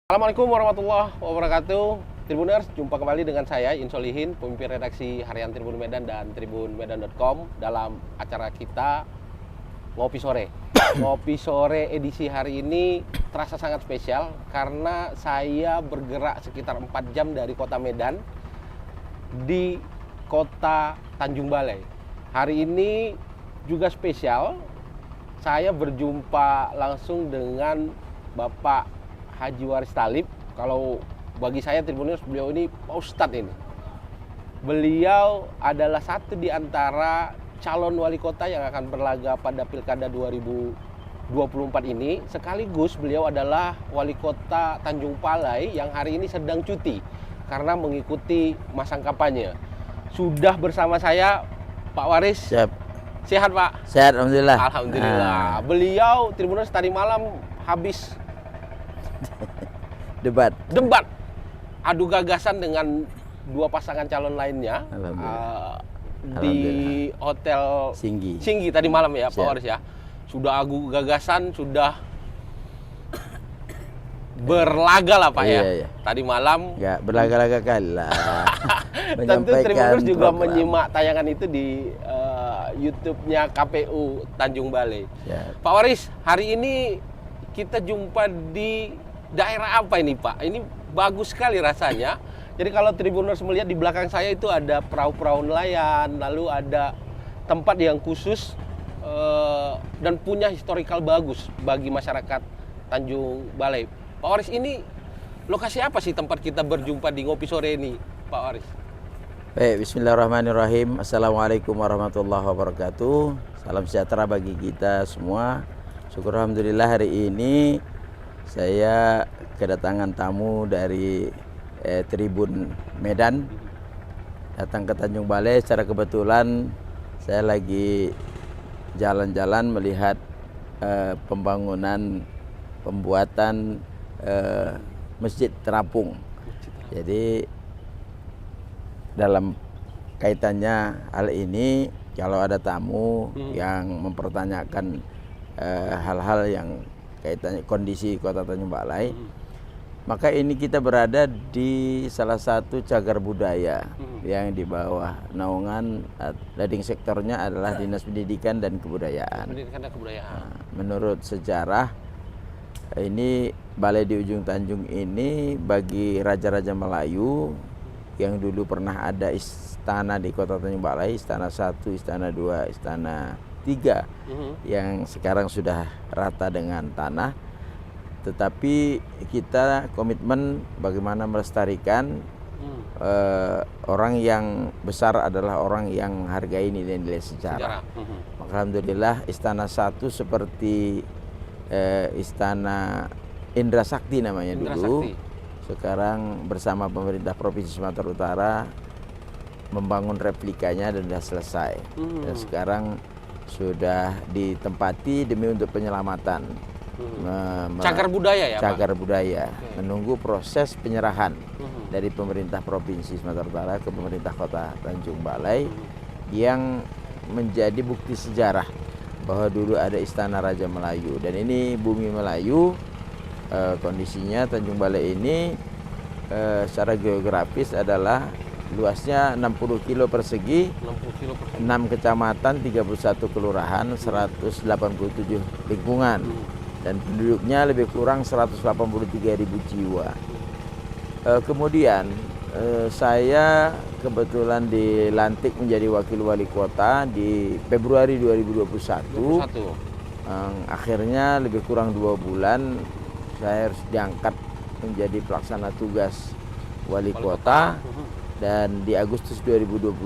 Assalamualaikum warahmatullahi wabarakatuh. Tribuners, jumpa kembali dengan saya Insolihin, pemimpin redaksi harian Tribun Medan dan tribunmedan.com dalam acara kita Ngopi Sore. Ngopi Sore edisi hari ini terasa sangat spesial karena saya bergerak sekitar 4 jam dari kota Medan di kota Tanjung Balai. Hari ini juga spesial, saya berjumpa langsung dengan Bapak Haji Waris Thalib. Kalau bagi saya Tribuners, beliau ini Pak Ustadz ini. Beliau adalah satu di antara calon wali kota yang akan berlaga pada Pilkada 2024 ini. Sekaligus beliau adalah wali kota Tanjung Balai yang hari ini sedang cuti karena mengikuti masa kampanye. Sudah bersama saya Pak Waris. Siap. Sehat Pak? Sehat, alhamdulillah. Alhamdulillah. Beliau Tribuners tadi malam habis Debat adu gagasan dengan dua pasangan calon lainnya di Hotel Singgi tadi malam ya. Siap. Pak Waris ya. Sudah adu gagasan, sudah berlaga lah Pak ya. Iya. Tadi malam Enggak berlaga-laga kalah. tentu Tribuners juga menyimak tayangan itu di YouTube-nya KPU Tanjung Balai. Siap. Pak Waris, hari ini kita jumpa di daerah apa ini Pak? Ini bagus sekali rasanya. Jadi kalau Tribuners melihat di belakang saya itu ada perahu-perahu nelayan, lalu ada tempat yang khusus dan punya historical bagus bagi masyarakat Tanjung Balai. Pak Waris, ini lokasi apa sih tempat kita berjumpa di Ngopi Sore ini, Pak Waris? Baik, bismillahirrahmanirrahim. Assalamualaikum warahmatullahi wabarakatuh. Salam sejahtera bagi kita semua. Syukur alhamdulillah hari ini saya kedatangan tamu dari Tribun Medan datang ke Tanjung Balai. Secara kebetulan saya lagi jalan-jalan melihat pembuatan masjid terapung. Jadi dalam kaitannya hal ini, kalau ada tamu yang mempertanyakan hal-hal yang kaitannya kondisi kota Tanjung Balai, maka ini kita berada di salah satu cagar budaya yang di bawah naungan leading sektornya adalah Dinas Pendidikan dan Kebudayaan. Menurut sejarah, ini Balai di ujung Tanjung ini bagi raja-raja Melayu yang dulu pernah ada istana di kota Tanjung Balai, Istana 1, Istana 2, Istana 3 yang sekarang sudah rata dengan tanah. Tetapi kita komitmen bagaimana melestarikan. Orang yang besar adalah orang yang hargai nilai-nilai sejarah. Maka alhamdulillah Istana 1 seperti Istana Indra Sakti namanya dulu. Sekarang bersama pemerintah Provinsi Sumatera Utara membangun replikanya dan sudah selesai. Dan sekarang sudah ditempati demi untuk penyelamatan. Cagar budaya ya Cagar Pak? budaya. Menunggu proses penyerahan dari pemerintah Provinsi Sumatera Utara ke pemerintah Kota Tanjung Balai yang menjadi bukti sejarah bahwa dulu ada Istana Raja Melayu. Dan ini bumi Melayu. Kondisinya Tanjung Balai ini secara geografis adalah luasnya 60 kilo persegi, 6 kecamatan, 31 kelurahan, 187 lingkungan, dan penduduknya lebih kurang 183.000 jiwa. Kemudian saya kebetulan dilantik menjadi wakil wali kota di Februari 2021. Akhirnya lebih kurang 2 bulan saya harus diangkat menjadi pelaksana tugas wali kota. Dan di Agustus 2022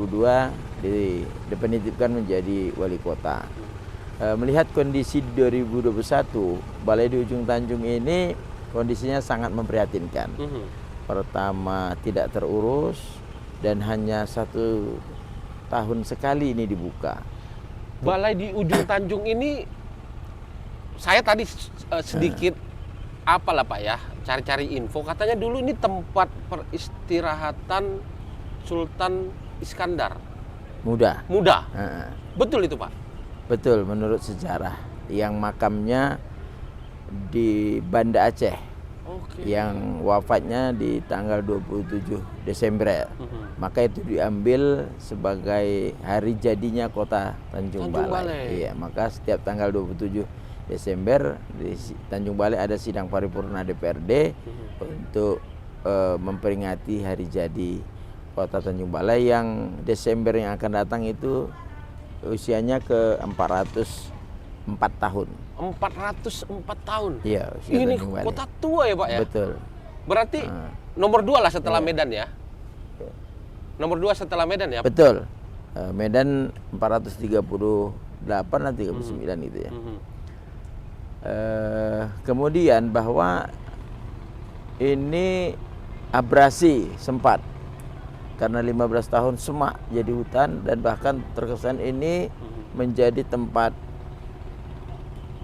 dipenitipkan menjadi wali kota. Melihat kondisi 2021, Balai di ujung Tanjung ini kondisinya sangat memprihatinkan. Pertama, tidak terurus dan hanya 1 tahun sekali ini dibuka. Balai di ujung Tanjung ini, saya tadi sedikit apalah Pak ya, cari-cari info. Katanya dulu ini tempat peristirahatan Sultan Iskandar Muda. Betul itu Pak? Betul, menurut sejarah. Yang makamnya di Banda Aceh. Oke. yang wafatnya di tanggal 27 Desember. Maka itu diambil sebagai hari jadinya kota Tanjung Tanjung Balai. Balai. Iya, maka setiap tanggal 27 Desember di Tanjung Balai ada sidang paripurna DPRD untuk memperingati hari jadi kota Tanjung Balai yang Desember yang akan datang itu usianya ke 404 tahun. 404 tahun. Iya, usia Ini Tanjung Balai. kota tua ya Pak ya? Betul. Berarti nomor 2 lah setelah Iya. Medan ya? Nomor 2 setelah Medan ya? Betul. Medan 438 atau 39 gitu ya. Kemudian bahwa ini abrasi sempat karena 15 tahun semak jadi hutan dan bahkan terkesan ini menjadi tempat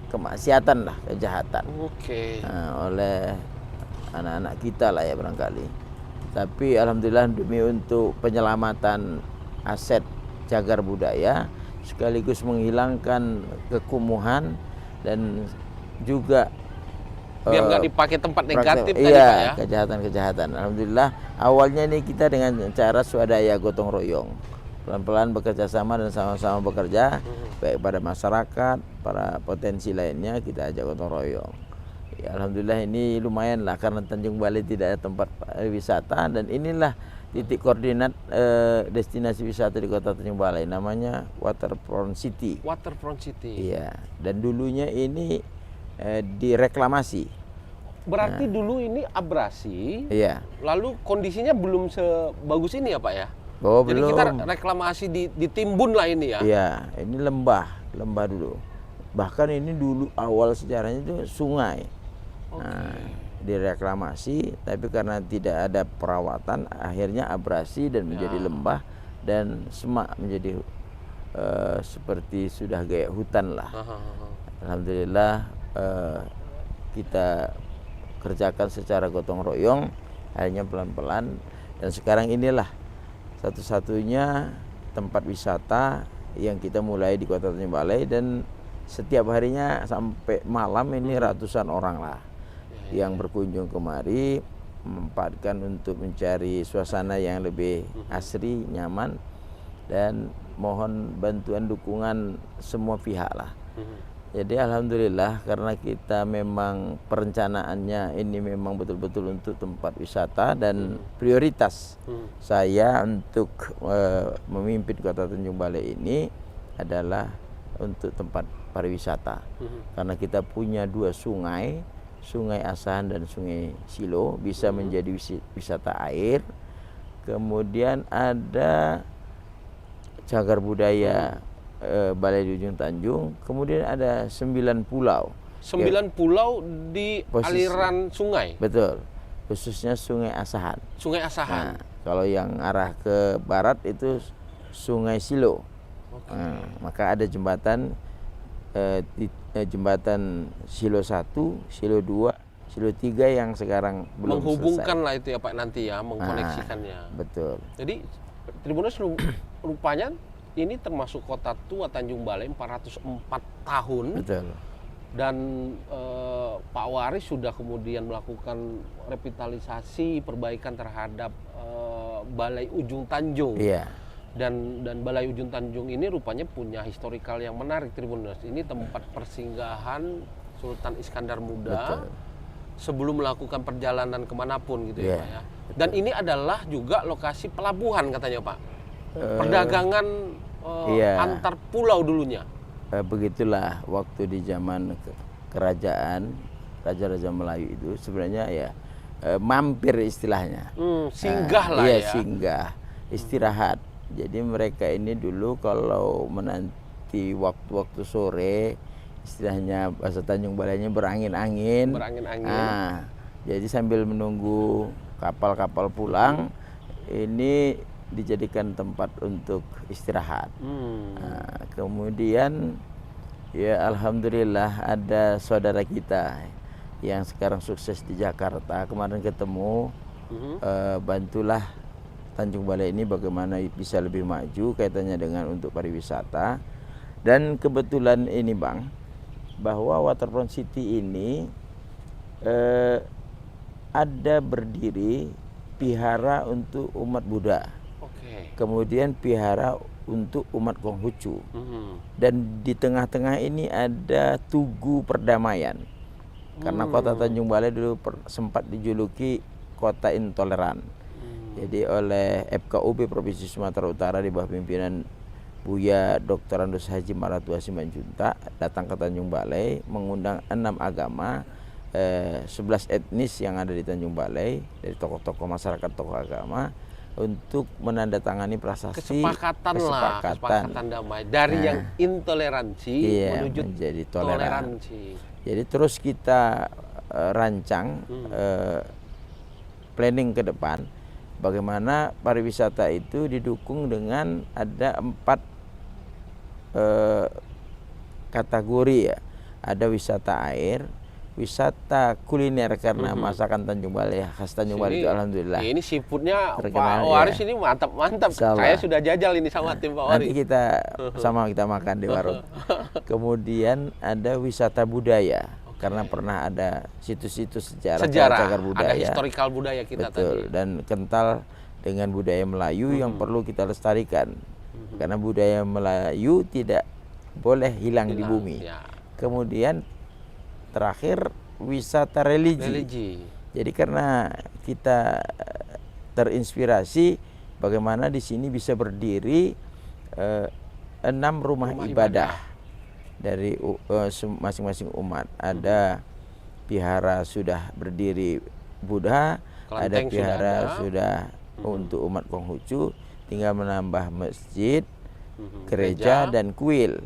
kemaksiatan lah, kejahatan Oke. oleh anak-anak kita lah ya barangkali. Tapi alhamdulillah demi untuk penyelamatan aset cagar budaya sekaligus menghilangkan kekumuhan dan juga Biar nggak dipakai tempat negatif tadi iya, Pak ya? kejahatan-kejahatan. Alhamdulillah awalnya ini kita dengan cara swadaya gotong royong, pelan-pelan bekerja sama dan sama-sama bekerja, baik pada masyarakat, para potensi lainnya kita ajak gotong royong. Ya, alhamdulillah ini lumayan lah karena Tanjung Balai tidak ada tempat wisata dan inilah titik koordinat destinasi wisata di kota Tanjung Balai, namanya Waterfront City. Waterfront City. Iya, dan dulunya ini direklamasi. Berarti dulu ini abrasi, Iya. lalu kondisinya belum sebagus ini ya Pak ya? Oh, Jadi belum. kita reklamasi ditimbun lah ini ya? Iya, ini lembah dulu. Bahkan ini dulu awal sejarahnya itu sungai. Nah, direklamasi, tapi karena tidak ada perawatan, akhirnya abrasi dan menjadi lembah dan semak menjadi seperti sudah gaya hutan lah. Alhamdulillah kita kerjakan secara gotong royong, hanya pelan-pelan, dan sekarang inilah satu-satunya tempat wisata yang kita mulai di kota Tanjung Balai dan setiap harinya sampai malam ini ratusan orang lah yang berkunjung kemari memanfaatkan untuk mencari suasana yang lebih asri, nyaman, dan mohon bantuan dukungan semua pihak lah. Jadi alhamdulillah karena kita memang perencanaannya ini memang betul-betul untuk tempat wisata dan prioritas saya untuk memimpin kota Tanjung Balai ini adalah untuk tempat pariwisata. Karena kita punya 2 sungai, Sungai Asahan dan Sungai Silo, bisa menjadi wisata air. Kemudian ada cagar budaya Balai di Ujung Tanjung, kemudian ada 9 pulau. 9 pulau di Posisi. aliran sungai. Betul, khususnya Sungai Asahan. Sungai Nah, Asahan. kalau yang arah ke barat itu Sungai Silo. Nah, maka ada jembatan jembatan Silo 1, Silo 2, Silo 3 yang sekarang belum Menghubungkan selesai. lah itu ya Pak nanti ya, mengkoneksikannya. Betul. Jadi Tribuners rupanya ini termasuk kota tua Tanjung Balai 404 tahun. Betul. Dan Pak Waris sudah kemudian melakukan revitalisasi, perbaikan terhadap Balai Ujung Tanjung. Iya. Dan Balai Ujung Tanjung ini rupanya punya historikal yang menarik Tribuners. Ini tempat persinggahan Sultan Iskandar Muda. Betul. Sebelum melakukan perjalanan kemanapun gitu ya Iya, Pak ya. Dan ini adalah juga lokasi pelabuhan katanya Pak. Perdagangan antar pulau dulunya. Begitulah waktu di zaman kerajaan Raja-Raja Melayu itu sebenarnya ya mampir istilahnya. Singgah lah iya, ya. singgah, istirahat. Jadi mereka ini dulu kalau menanti waktu-waktu sore, istilahnya bahasa Tanjung Balainya berangin-angin. Berangin-angin. Nah, jadi sambil menunggu kapal-kapal pulang, ini dijadikan tempat untuk istirahat. Nah, kemudian ya alhamdulillah ada saudara kita yang sekarang sukses di Jakarta, kemarin ketemu, bantulah Tanjung Balai ini bagaimana bisa lebih maju kaitannya dengan untuk pariwisata. Dan kebetulan ini Bang, bahwa Waterfront City ini ada berdiri pihara untuk umat Buddha, Oke. kemudian pihara untuk umat Konghucu, dan di tengah-tengah ini ada Tugu Perdamaian. Karena kota Tanjung Balai dulu sempat dijuluki kota intoleran. Jadi oleh FKUB Provinsi Sumatera Utara di bawah pimpinan Buya Dr. Andos Haji Maratua Simanjuntak datang ke Tanjung Balai, mengundang 6 agama, 11 etnis yang ada di Tanjung Balai, dari tokoh-tokoh masyarakat, tokoh agama, untuk menandatangani prasasti kesepakatan damai dari yang intoleransi menuju menjadi toleransi. Jadi terus kita rancang planning ke depan bagaimana pariwisata itu didukung dengan ada 4 kategori ya. Ada wisata air, wisata kuliner karena masakan Tanjung Balai, khas Tanjung Balai itu alhamdulillah. Ini seafoodnya terkenal, Pak Waris ini mantap-mantap. Saya sudah jajal ini sama tim Pak Waris. Nanti kita kita makan di warung. Kemudian ada wisata budaya. Karena pernah ada situs-situs sejarah cagar budaya. Ada historical budaya kita betul, tadi. dan kental dengan budaya Melayu yang perlu kita lestarikan. Karena budaya Melayu tidak boleh hilang di bumi. Ya. Kemudian terakhir wisata religi. Jadi karena kita terinspirasi bagaimana di sini bisa berdiri 6 rumah ibadah dari masing-masing umat. Ada pihara sudah berdiri Buddha, ada pihara sudah untuk umat Konghucu, tinggal menambah masjid, gereja dan kuil.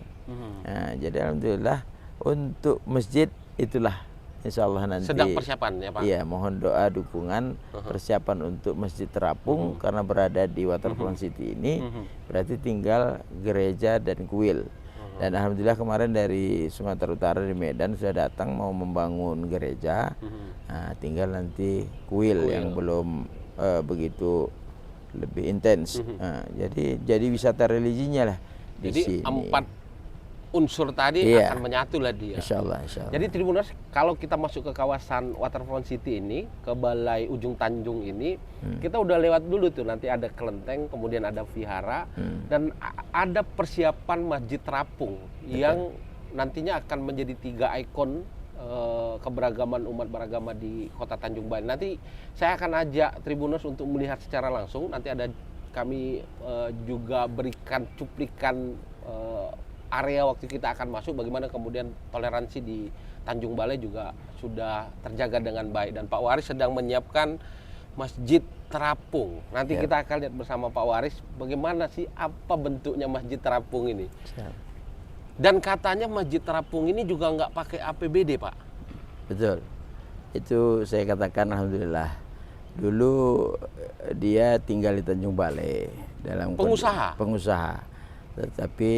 Nah, jadi alhamdulillah untuk masjid itulah insya Allah nanti sedang persiapan ya Pak? Iya, mohon doa dukungan persiapan untuk Masjid Terapung karena berada di Waterfront City ini berarti tinggal gereja dan kuil. Dan alhamdulillah kemarin dari Sumatera Utara di Medan sudah datang mau membangun gereja. Nah, tinggal nanti kuil yang belum begitu lebih intens. Nah, jadi wisata religinya lah di sini. 4 unsur tadi akan menyatu lah dia. Insya Allah. Jadi Tribuners, kalau kita masuk ke kawasan Waterfront City ini, ke Balai Ujung Tanjung ini, kita udah lewat dulu tuh, nanti ada kelenteng, kemudian ada vihara, dan ada persiapan Masjid Terapung yang nantinya akan menjadi 3 ikon keberagaman umat beragama di Kota Tanjung Balai. Nanti saya akan ajak Tribuners untuk melihat secara langsung. Nanti ada kami juga berikan cuplikan area waktu kita akan masuk, bagaimana kemudian toleransi di Tanjung Balai juga sudah terjaga dengan baik, dan Pak Waris sedang menyiapkan Masjid Terapung. Nanti kita akan lihat bersama Pak Waris bagaimana sih apa bentuknya Masjid Terapung ini. Dan katanya Masjid Terapung ini juga nggak pakai APBD, Pak. Betul. Itu saya katakan alhamdulillah. Dulu dia tinggal di Tanjung Balai dalam pengusaha. Tetapi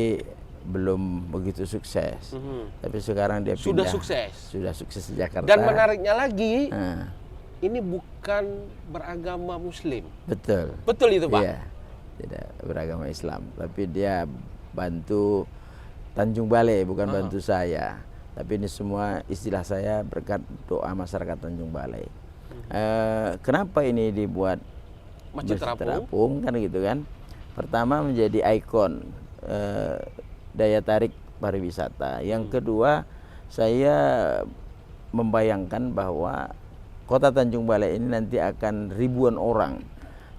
belum begitu sukses. Tapi sekarang dia pindah. Sudah sukses di Jakarta. Dan menariknya lagi, ini bukan beragama Muslim. Betul. Betul itu, Pak? Iya. Tidak beragama Islam, tapi dia bantu Tanjung Balai, bukan bantu saya. Tapi ini semua istilah saya berkat doa masyarakat Tanjung Balai. Kenapa ini dibuat Masjid Terapung kan gitu kan? Pertama menjadi ikon daya tarik pariwisata. Yang kedua, saya membayangkan bahwa Kota Tanjung Balai ini nanti akan ribuan orang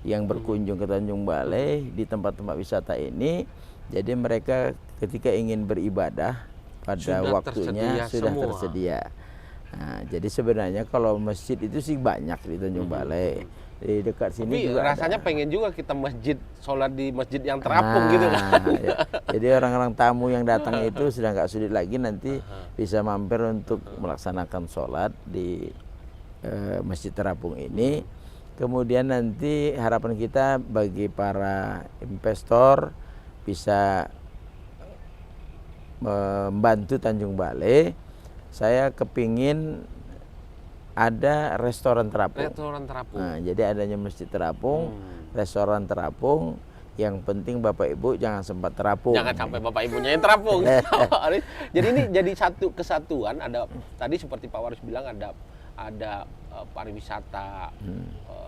yang berkunjung ke Tanjung Balai di tempat-tempat wisata ini. Jadi mereka ketika ingin beribadah pada waktunya sudah tersedia. Nah, jadi sebenarnya kalau masjid itu sih banyak di Tanjung Balai. Di dekat sini tapi juga rasanya ada. Pengen juga kita sholat di masjid yang terapung gitu kan. Ya. Jadi orang-orang tamu yang datang itu sudah nggak sulit lagi nanti bisa mampir untuk melaksanakan sholat di Masjid Terapung ini. Kemudian nanti harapan kita bagi para investor bisa membantu Tanjung Balai. Saya kepingin ada restoran terapung. Nah, jadi adanya Masjid Terapung, restoran terapung. Yang penting Bapak Ibu jangan sempat terapung. Jangan sampai Bapak Ibunya yang terapung. Jadi ini jadi satu kesatuan. Ada tadi seperti Pak Waris bilang ada ada pariwisata,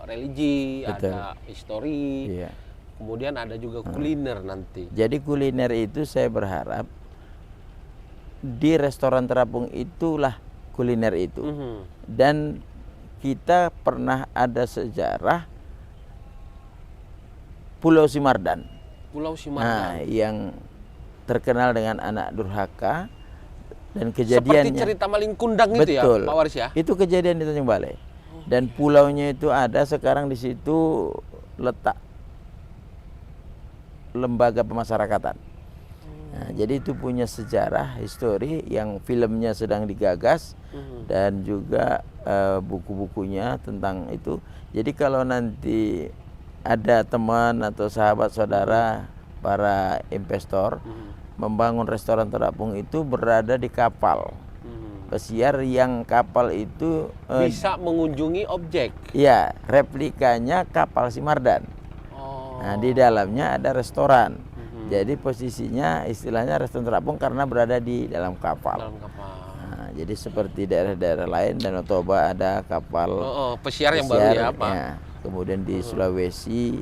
religi, Betul. ada histori, Iya. kemudian ada juga kuliner nanti. Jadi kuliner itu saya berharap di restoran terapung itulah kuliner itu. Dan kita pernah ada sejarah Pulau Simardan. Pulau Nah, Simardan. yang terkenal dengan anak durhaka dan Seperti kejadiannya. cerita Maling Kundang itu ya, Betul. Pak Waris ya? Itu kejadian di Tanjung Balai. Dan pulaunya itu ada sekarang di situ letak lembaga pemasyarakatan. Nah, jadi itu punya sejarah, histori yang filmnya sedang digagas dan juga buku-bukunya tentang itu. Jadi kalau nanti ada teman atau sahabat saudara para investor membangun restoran terapung itu berada di kapal pesiar yang kapal itu Bisa mengunjungi objek. ya replikanya kapal Simardan. Oh. Nah, di dalamnya ada restoran. Jadi posisinya istilahnya restoran terapung karena berada di dalam kapal. Dalam kapal. Nah, jadi seperti daerah-daerah lain, Danau Toba ada kapal Pesiar yang baru ya, Pak. ya. Kemudian di Sulawesi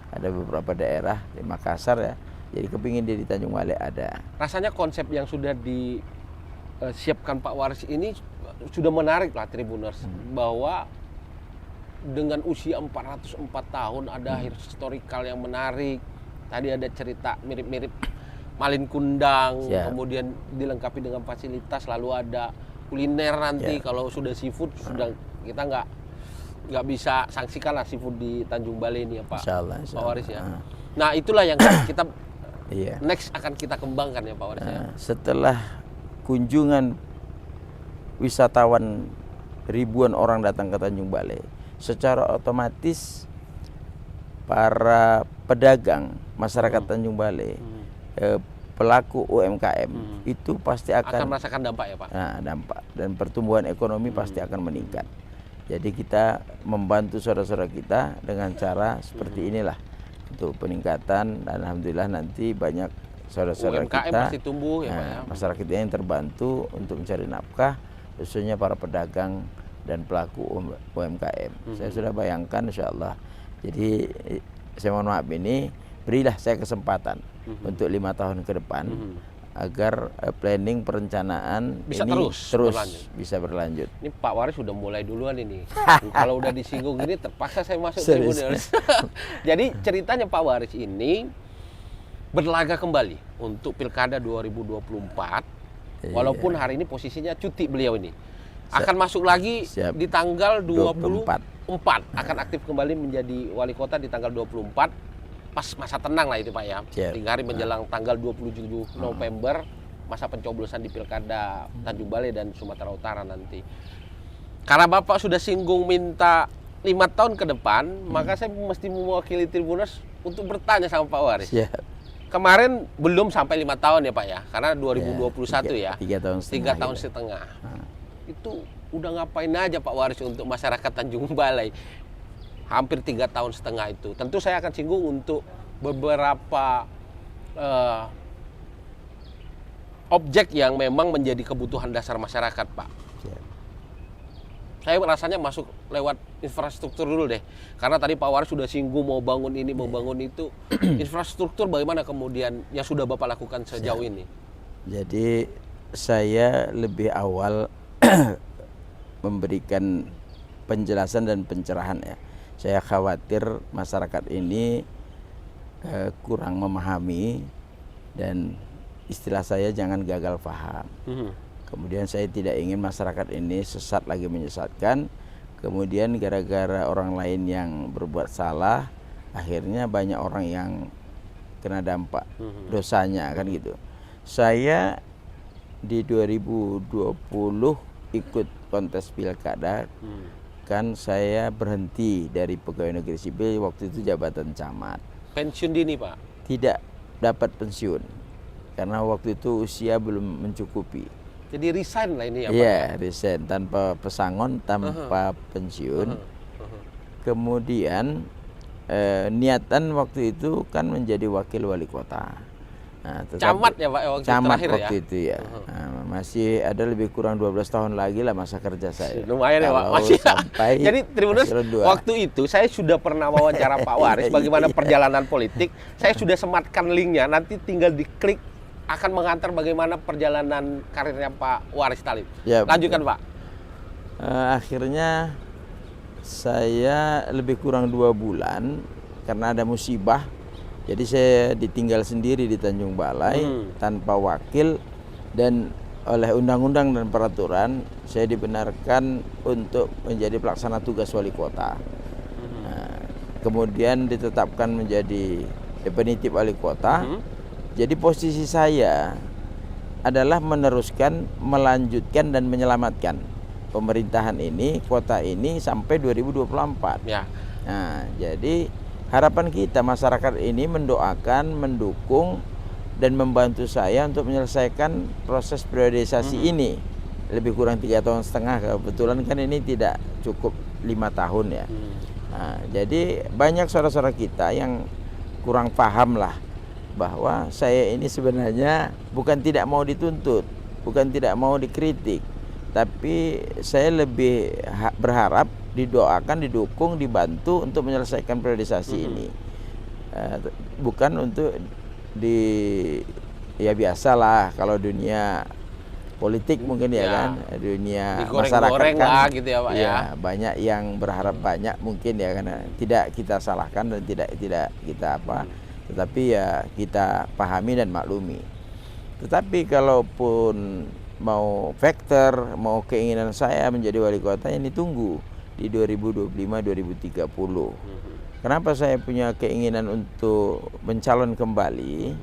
ada beberapa daerah, di Makassar ya. Jadi kepingin di Tanjung Balai ada. Rasanya konsep yang sudah disiapkan Pak Waris ini sudah menarik lah Tribuners, bahwa dengan usia 404 tahun ada historikal yang menarik. Tadi ada cerita mirip-mirip Malin Kundang, Siap. kemudian dilengkapi dengan fasilitas, lalu ada kuliner nanti. Ya. Kalau sudah seafood sudah kita nggak bisa sanksikan lah seafood di Tanjung Balai ini ya Pak, Insyaallah, Pak Waris ya. insyaallah. Nah itulah yang kita Iya. next akan kita kembangkan ya Pak Waris ya. Nah, setelah kunjungan wisatawan ribuan orang datang ke Tanjung Balai, secara otomatis para pedagang masyarakat Tanjung Balai, pelaku UMKM itu pasti Akan akan merasakan dampak ya Pak. nah, dampak dan pertumbuhan ekonomi pasti akan meningkat. Jadi kita membantu saudara-saudara kita dengan cara seperti inilah untuk peningkatan, dan alhamdulillah nanti banyak saudara-saudara UMKM kita pasti tumbuh ya Pak ya. masyarakat kita yang terbantu untuk mencari nafkah, khususnya para pedagang dan pelaku UMKM. Saya sudah bayangkan insya Allah. Jadi saya mohon maaf ini, berilah saya kesempatan untuk 5 tahun ke depan agar planning perencanaan Bisa ini terus berlanjut. bisa berlanjut. Ini Pak Waris sudah mulai duluan ini. Kalau udah disinggung gini terpaksa saya masuk Serius. Tribuners. Jadi ceritanya Pak Waris ini berlaga kembali untuk Pilkada 2024. Walaupun hari ini posisinya cuti beliau ini. Akan masuk lagi Siap. di tanggal 24. 24. Akan aktif kembali menjadi wali kota di tanggal 24. Pas masa tenang lah itu Pak ya. Siap. 3 hari menjelang tanggal 27 November, masa pencoblosan di Pilkada Tanjung Balai dan Sumatera Utara nanti. Karena Bapak sudah singgung minta 5 tahun ke depan, maka saya mesti mewakili Tribuners untuk bertanya sama Pak Waris. Ya, Kemarin belum sampai 5 tahun ya Pak ya, karena 2021 ya. 3 tahun setengah. 3 tahun setengah. Itu udah ngapain aja Pak Waris untuk masyarakat Tanjung Balai? Hampir 3 tahun setengah itu. Tentu saya akan singgung untuk beberapa objek yang memang menjadi kebutuhan dasar masyarakat, Pak. Siap. Saya rasanya masuk lewat infrastruktur dulu deh. Karena tadi Pak Waris sudah singgung mau bangun ini, mau bangun itu. Infrastruktur bagaimana kemudian yang sudah Bapak lakukan sejauh ini? Jadi saya lebih awal memberikan penjelasan dan pencerahan ya. Saya khawatir masyarakat ini kurang memahami, dan istilah saya jangan gagal paham. Kemudian saya tidak ingin masyarakat ini sesat lagi menyesatkan. Kemudian gara-gara orang lain yang berbuat salah, akhirnya banyak orang yang kena dampak dosanya kan gitu. Saya di 2020 ikut kontes pilkada, kan saya berhenti dari pegawai negeri sipil, waktu itu jabatan camat. Pensiun dini, Pak? Tidak dapat pensiun karena waktu itu usia belum mencukupi. Jadi resign lah ini ya Pak? Iya, resign tanpa pesangon, tanpa pensiun. Kemudian niatan waktu itu kan menjadi wakil wali kota. Nah, Camat ya Pak waktu camat terakhir waktu ya? itu ya. Nah, masih ada lebih kurang 12 tahun lagi lah masa kerja saya. Lumayan ya Pak, Kalau masih. sampai Jadi Tribuners, eselon 2. waktu itu saya sudah pernah wawancara Pak Waris bagaimana perjalanan politik. Saya sudah sematkan linknya, nanti tinggal diklik akan mengantar bagaimana perjalanan karirnya Pak Waris Talib. Ya, Lanjutkan betul. Pak. Akhirnya saya lebih kurang 2 bulan karena ada musibah. Jadi saya ditinggal sendiri di Tanjung Balai tanpa wakil, dan oleh undang-undang dan peraturan saya dibenarkan untuk menjadi pelaksana tugas wali kota. Nah, kemudian ditetapkan menjadi definitif wali kota. Jadi posisi saya adalah meneruskan, melanjutkan dan menyelamatkan pemerintahan ini, kota ini sampai 2024. Ya. Nah, jadi harapan kita masyarakat ini mendoakan, mendukung dan membantu saya untuk menyelesaikan proses priorisasi ini. Lebih kurang 3,5 tahun. Kebetulan kan ini tidak cukup 5 tahun ya. Nah, jadi banyak saudara-saudara kita yang kurang paham lah bahwa saya ini sebenarnya bukan tidak mau dituntut, bukan tidak mau dikritik, tapi saya lebih berharap didoakan, didukung, dibantu untuk menyelesaikan priorisasi ini. Bukan untuk ya biasalah kalau dunia politik mungkin ya kan, dunia masyarakat kan lah gitu ya Pak ya. Banyak yang berharap banyak mungkin ya, karena tidak kita salahkan dan tidak kita apa, tetapi ya kita pahami dan maklumi. Tetapi kalaupun mau faktor, mau keinginan saya menjadi wali kota, ini tunggu di 2025-2030. Kenapa saya punya keinginan untuk mencalon kembali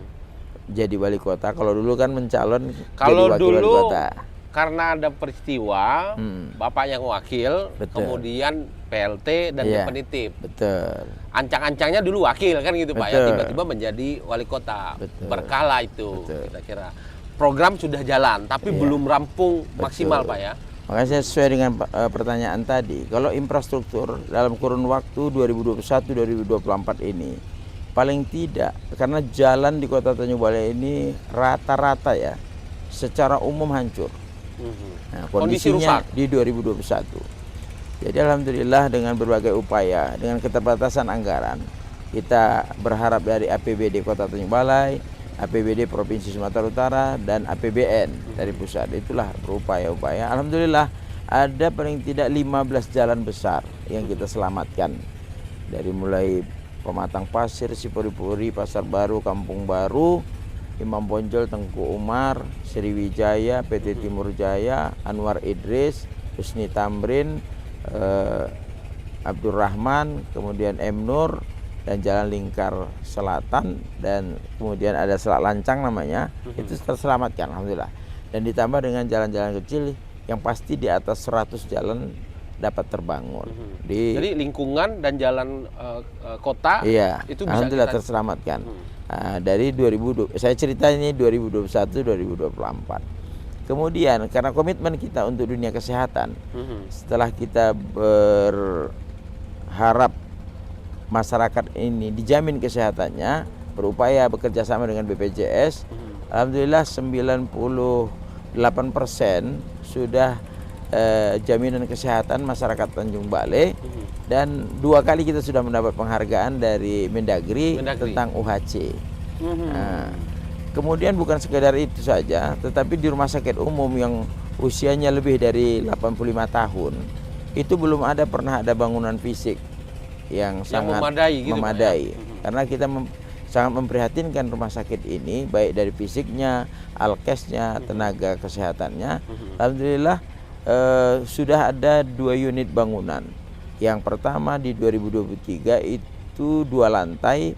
jadi wali kota? Kalau dulu kan mencalon kalau jadi wakil wali dulu kota. Karena ada peristiwa Bapak yang wakil, kemudian PLT dan definitif. Betul. Ancang-ancangnya dulu wakil kan gitu Pak ya, tiba-tiba menjadi wali kota. Betul. Berkala itu kita kira. Program sudah jalan tapi belum rampung maksimal Pak ya. Makanya saya sesuai dengan pertanyaan tadi, kalau infrastruktur dalam kurun waktu 2021-2024 ini paling tidak, karena jalan di Kota Tanjung Balai ini rata-rata ya secara umum hancur. Nah, Kondisi kondisinya rusak di 2021. Jadi alhamdulillah dengan berbagai upaya, dengan keterbatasan anggaran, kita berharap dari APBD Kota Tanjung Balai, APBD Provinsi Sumatera Utara dan APBN dari pusat, itulah berupaya-upaya. Alhamdulillah ada paling tidak 15 jalan besar yang kita selamatkan, dari mulai Pematang Pasir, Sipuri-Puri, Pasar Baru, Kampung Baru, Imam Bonjol, Tengku Umar, Sriwijaya, PT Timur Jaya, Anwar Idris, Husni Tamrin, Abdurrahman, kemudian M Nur, dan Jalan Lingkar Selatan, dan kemudian ada Selat Lancang namanya, itu terselamatkan alhamdulillah. Dan ditambah dengan jalan-jalan kecil yang pasti di atas 100 jalan dapat terbangun. Jadi lingkungan dan jalan kota itu bisa alhamdulillah terselamatkan. Dari 2020, saya cerita ini 2021-2024. Kemudian karena komitmen kita untuk dunia kesehatan, setelah kita berharap masyarakat ini dijamin kesehatannya, berupaya bekerja sama dengan BPJS, alhamdulillah 98% sudah jaminan kesehatan masyarakat Tanjung Balai, dan 2 kali kita sudah mendapat penghargaan dari Mendagri tentang UHC. Nah, kemudian bukan sekedar itu saja, tetapi di rumah sakit umum yang usianya lebih dari 85 tahun itu belum pernah ada bangunan fisik yang sangat memadai, gitu, karena kita sangat memprihatinkan rumah sakit ini, baik dari fisiknya, alkesnya, tenaga kesehatannya. Alhamdulillah sudah ada 2 unit bangunan. Yang pertama di 2023 itu 2 lantai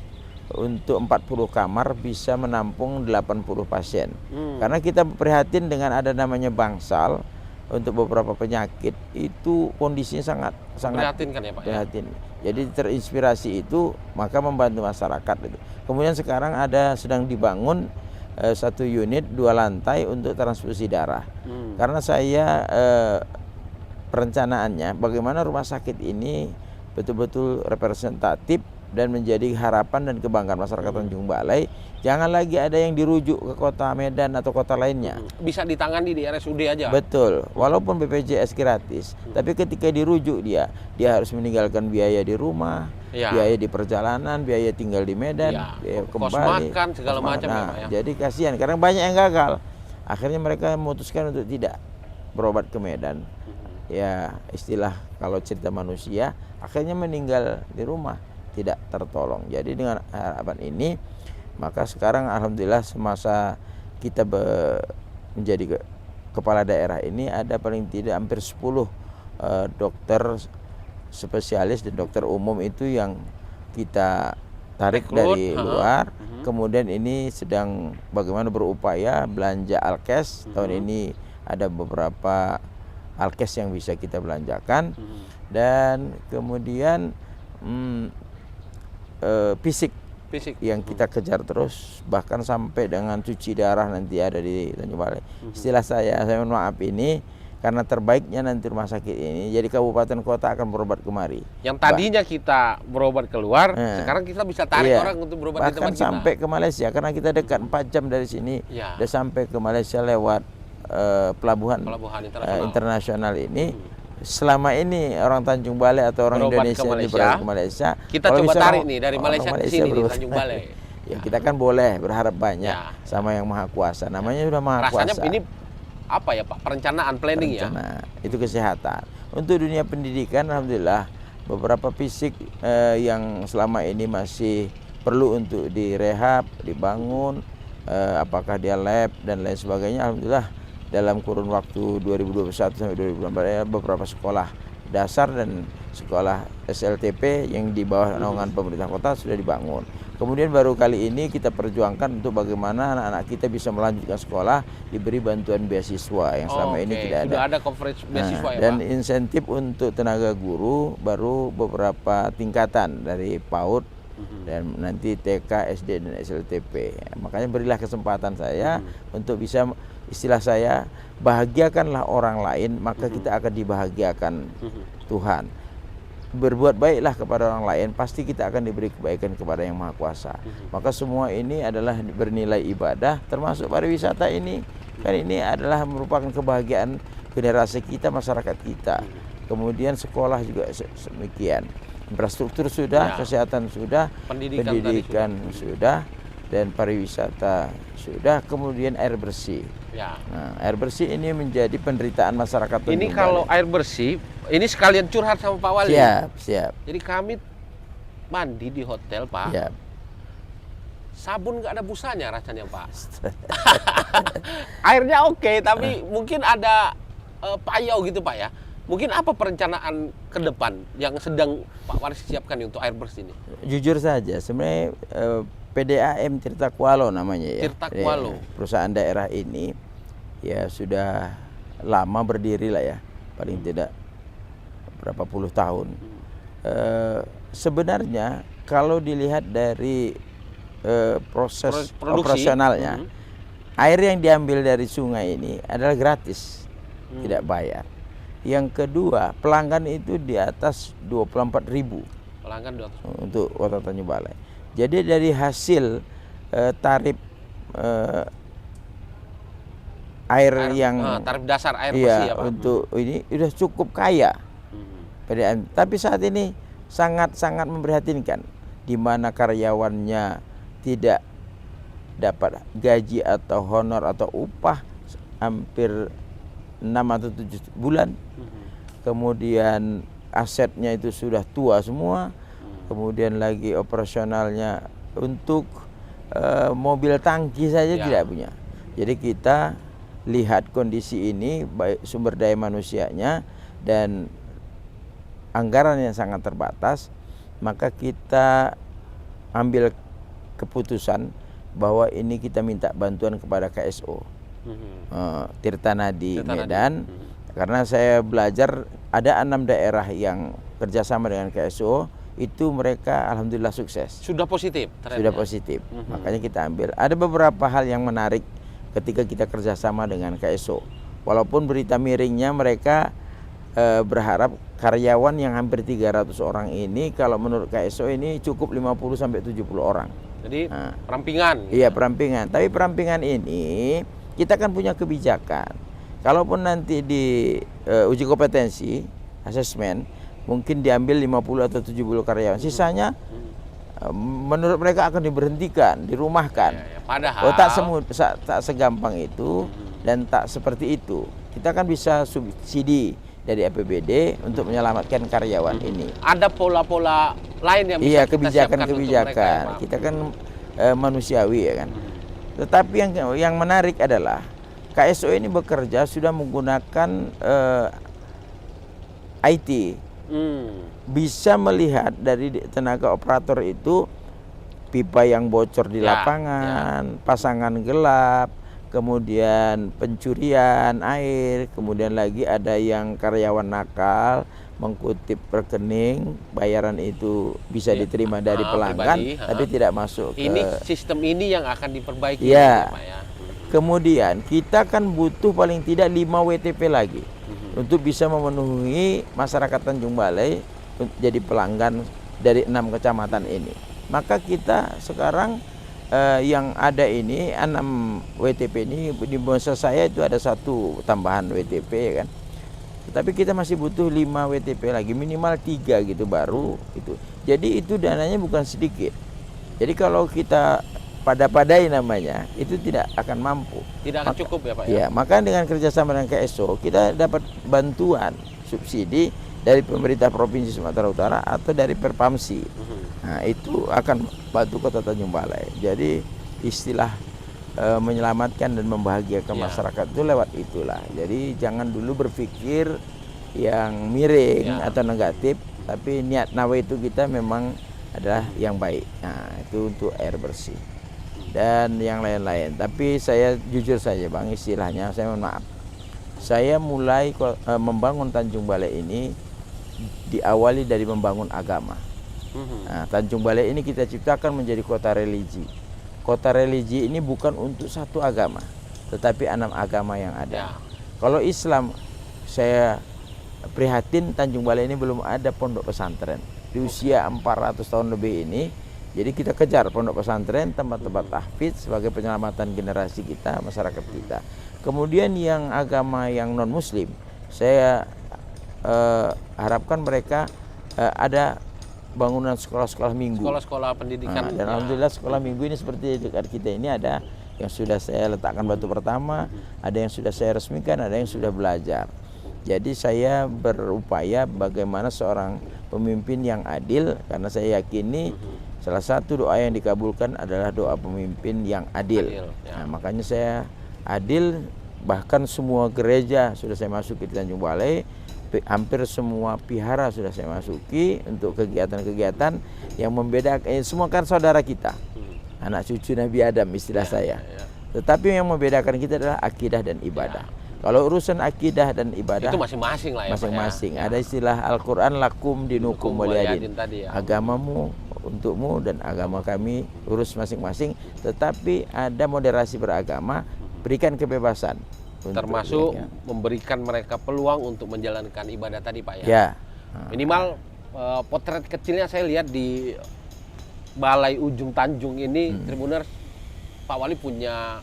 untuk 40 kamar, bisa menampung 80 pasien. Karena kita prihatin dengan ada namanya bangsal untuk beberapa penyakit, itu kondisinya sangat prihatinkan ya Pak. Prihatin. Jadi terinspirasi itu, maka membantu masyarakat itu. Kemudian sekarang sedang dibangun 1 unit 2 lantai untuk transfusi darah. Karena saya perencanaannya bagaimana rumah sakit ini betul-betul representatif dan menjadi harapan dan kebanggaan masyarakat Tanjung Balai. Jangan lagi ada yang dirujuk ke kota Medan atau kota lainnya. Bisa ditangani di RSUD aja. Betul, walaupun BPJS gratis, tapi ketika dirujuk dia harus meninggalkan biaya di rumah, biaya di perjalanan, biaya tinggal di Medan, biaya kos kembali, makan segala macam. Jadi kasihan, karena banyak yang gagal. Akhirnya mereka memutuskan untuk tidak berobat ke Medan. Ya istilah kalau cerita manusia, akhirnya meninggal di rumah, tidak tertolong. Jadi dengan harapan ini, maka sekarang alhamdulillah semasa kita menjadi kepala daerah ini ada paling tidak hampir 10 dokter spesialis dan dokter umum itu yang kita tarik dari luar. Kemudian ini sedang bagaimana berupaya belanja alkes. Tahun ini ada beberapa alkes yang bisa kita belanjakan. Dan kemudian fisik yang kita kejar terus, bahkan sampai dengan cuci darah nanti ada di Tanjung Balai. Istilah saya mohon maaf ini, karena terbaiknya nanti rumah sakit ini, jadi kabupaten kota akan berobat kemari. Yang tadinya kita berobat keluar, sekarang kita bisa tarik orang untuk berobat di tempat kita. Bahkan sampai ke Malaysia, karena kita dekat 4 jam dari sini, udah sampai ke Malaysia lewat pelabuhan internasional ini. Selama ini orang Tanjung Balai atau orang Indonesia berobat ke Malaysia, kita coba tarik nih dari Malaysia ke sini di Tanjung Balai. Ya kita kan boleh berharap banyak sama yang Maha Kuasa. Namanya sudah Maha Kuasa. Rasanya ini apa ya Pak? Perencanaan, planning ya. Itu kesehatan. Untuk dunia pendidikan, alhamdulillah beberapa fisik yang selama ini masih perlu untuk direhab, dibangun, apakah dia lab dan lain sebagainya, alhamdulillah dalam kurun waktu 2021 sampai 2024 beberapa sekolah dasar dan sekolah SLTP yang di bawah naungan pemerintah kota sudah dibangun. Kemudian baru kali ini kita perjuangkan untuk bagaimana anak-anak kita bisa melanjutkan sekolah, diberi bantuan beasiswa yang selama ini tidak ada. Sudah ada coverage beasiswa ya dan Pak? Insentif untuk tenaga guru baru beberapa tingkatan dari PAUD dan nanti TK, SD dan SLTP. Makanya berilah kesempatan saya untuk bisa, istilah saya, bahagiakanlah orang lain, maka kita akan dibahagiakan Tuhan. Berbuat baiklah kepada orang lain, pasti kita akan diberi kebaikan kepada Yang Maha Kuasa. Maka semua ini adalah bernilai ibadah, termasuk pariwisata ini. Kan ini adalah merupakan kebahagiaan generasi kita, masyarakat kita. Kemudian sekolah juga demikian. Infrastruktur sudah, kesehatan sudah, pendidikan sudah, dan pariwisata sudah, kemudian air bersih. Nah, air bersih ini menjadi penderitaan masyarakat. Ini kalau air bersih, ini sekalian curhat sama Pak Wali. Siap. Jadi kami mandi di hotel Pak. Sabun nggak ada busanya rasanya Pak. Airnya oke, tapi mungkin ada payau gitu Pak ya. Mungkin apa perencanaan ke depan yang sedang Pak Waris siapkan untuk air bersih ini? Jujur saja, sebenarnya PDAM Tirta Kualo namanya ya. Tirta Kualo. Perusahaan daerah ini ya sudah lama berdiri lah ya, paling tidak berapa puluh tahun. Sebenarnya kalau dilihat dari proses operasionalnya, air yang diambil dari sungai ini adalah gratis, tidak bayar. Yang kedua, pelanggan itu di atas 24.000 pelanggan untuk Kota Tanjung Balai. Jadi dari hasil tarif air yang tarif dasar air bersih ya Pak. Untuk ini sudah cukup kaya. PDAM. Tapi saat ini sangat-sangat memprihatinkan, di mana karyawannya tidak dapat gaji atau honor atau upah hampir 6 atau 7 bulan. Kemudian asetnya itu sudah tua semua. Kemudian lagi operasionalnya untuk mobil tangki saja tidak punya. Jadi kita lihat kondisi ini, baik sumber daya manusianya dan anggaran yang sangat terbatas, maka kita ambil keputusan bahwa ini kita minta bantuan kepada KSO Tirta Nadi Medan. Karena saya belajar ada 6 daerah yang kerjasama dengan KSO, itu mereka alhamdulillah sukses. Sudah positif? Sudah positif. Makanya kita ambil. Ada beberapa hal yang menarik ketika kita kerjasama dengan KSO. Walaupun berita miringnya mereka berharap karyawan yang hampir 300 orang ini kalau menurut KSO ini cukup 50 sampai 70 orang. Jadi perampingan. Iya, perampingan. Tapi perampingan ini kita kan punya kebijakan. Kalaupun nanti di uji kompetensi, asesmen, mungkin diambil 50 atau 70 karyawan. Sisanya menurut mereka akan diberhentikan, dirumahkan. Padahal tak segampang itu dan tak seperti itu. Kita kan bisa subsidi dari APBD untuk menyelamatkan karyawan ini. Ada pola-pola lain yang bisa kebijakan-kebijakan. Kita kan manusiawi ya kan. Tetapi yang menarik adalah KSO ini bekerja sudah menggunakan IT. Bisa melihat dari tenaga operator itu pipa yang bocor di lapangan, pasangan gelap, kemudian pencurian air, kemudian lagi ada yang karyawan nakal mengkutip rekening, bayaran itu bisa diterima dari pelanggan tapi tidak masuk ke... Ini sistem ini yang akan diperbaiki ya. Pak ya. Kemudian kita kan butuh paling tidak 5 WTP lagi untuk bisa memenuhi masyarakat Tanjung Balai jadi pelanggan dari 6 kecamatan ini. Maka kita sekarang yang ada ini 6 WTP ini di masa saya itu ada 1 tambahan WTP ya kan. Tapi kita masih butuh 5 WTP lagi, minimal 3 gitu baru itu. Jadi itu dananya bukan sedikit. Jadi kalau kita pada-padai namanya itu tidak akan mampu. Tidak akan cukup ya Pak ya. Ya, maka dengan kerjasama dengan KSO kita dapat bantuan subsidi dari pemerintah Provinsi Sumatera Utara atau dari Perpamsi. Nah, itu akan bantu Kota Tanjung Balai. Jadi istilah menyelamatkan dan membahagiakan masyarakat itu lewat itulah. Jadi jangan dulu berpikir yang miring atau negatif, tapi niat nawa itu kita memang adalah yang baik. Nah, itu untuk air bersih dan yang lain-lain. Tapi saya jujur saja Bang, istilahnya saya mohon maaf. Saya mulai membangun Tanjung Balai ini diawali dari membangun agama. Nah, Tanjung Balai ini kita ciptakan menjadi kota religi. Kota religi ini bukan untuk satu agama, tetapi 6 agama yang ada. Kalau Islam, saya prihatin Tanjung Balai ini belum ada pondok pesantren. Di usia 400 tahun lebih ini, jadi kita kejar pondok pesantren, tempat-tempat tahfidz sebagai penyelamatan generasi kita, masyarakat kita. Kemudian yang agama yang non-muslim, saya harapkan mereka ada bangunan sekolah-sekolah minggu. Sekolah-sekolah pendidikan. Dan alhamdulillah sekolah minggu ini seperti dekat kita ini ada yang sudah saya letakkan batu pertama, ada yang sudah saya resmikan, ada yang sudah belajar. Jadi saya berupaya bagaimana seorang pemimpin yang adil, karena saya yakini salah satu doa yang dikabulkan adalah doa pemimpin yang adil. Nah, makanya saya adil, bahkan semua gereja sudah saya masuki di Tanjung Balai. Hampir semua pihara sudah saya masuki untuk kegiatan-kegiatan yang membedakan, semua kan saudara kita, anak cucu Nabi Adam istilah saya. Tetapi yang membedakan kita adalah akidah dan ibadah. Kalau urusan akidah dan ibadah itu masing-masing lah ya. Masing-masing. Ada istilah Al-Quran lakum dinukum waliyadin. Agamamu untukmu dan agama kami urus masing-masing. Tetapi ada moderasi beragama, berikan kebebasan. Termasuk memberikan mereka peluang untuk menjalankan ibadah tadi Pak ya. Ya. Minimal potret kecilnya saya lihat di Balai Ujung Tanjung ini, Tribuners, Pak Wali punya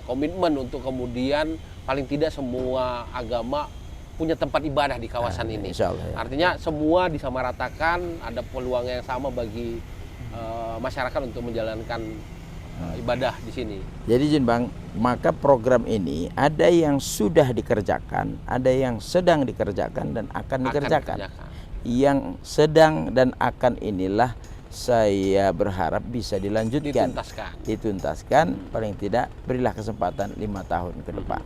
komitmen untuk kemudian paling tidak semua agama punya tempat ibadah di kawasan ini. Insyaallah, ya. Artinya semua disamaratakan, ada peluang yang sama bagi masyarakat untuk menjalankan ibadah di sini. Jadi Jin Bang, maka program ini ada yang sudah dikerjakan, ada yang sedang dikerjakan dan akan dikerjakan. Yang sedang dan akan inilah saya berharap bisa dilanjutkan, dituntaskan, paling tidak berilah kesempatan 5 tahun ke depan.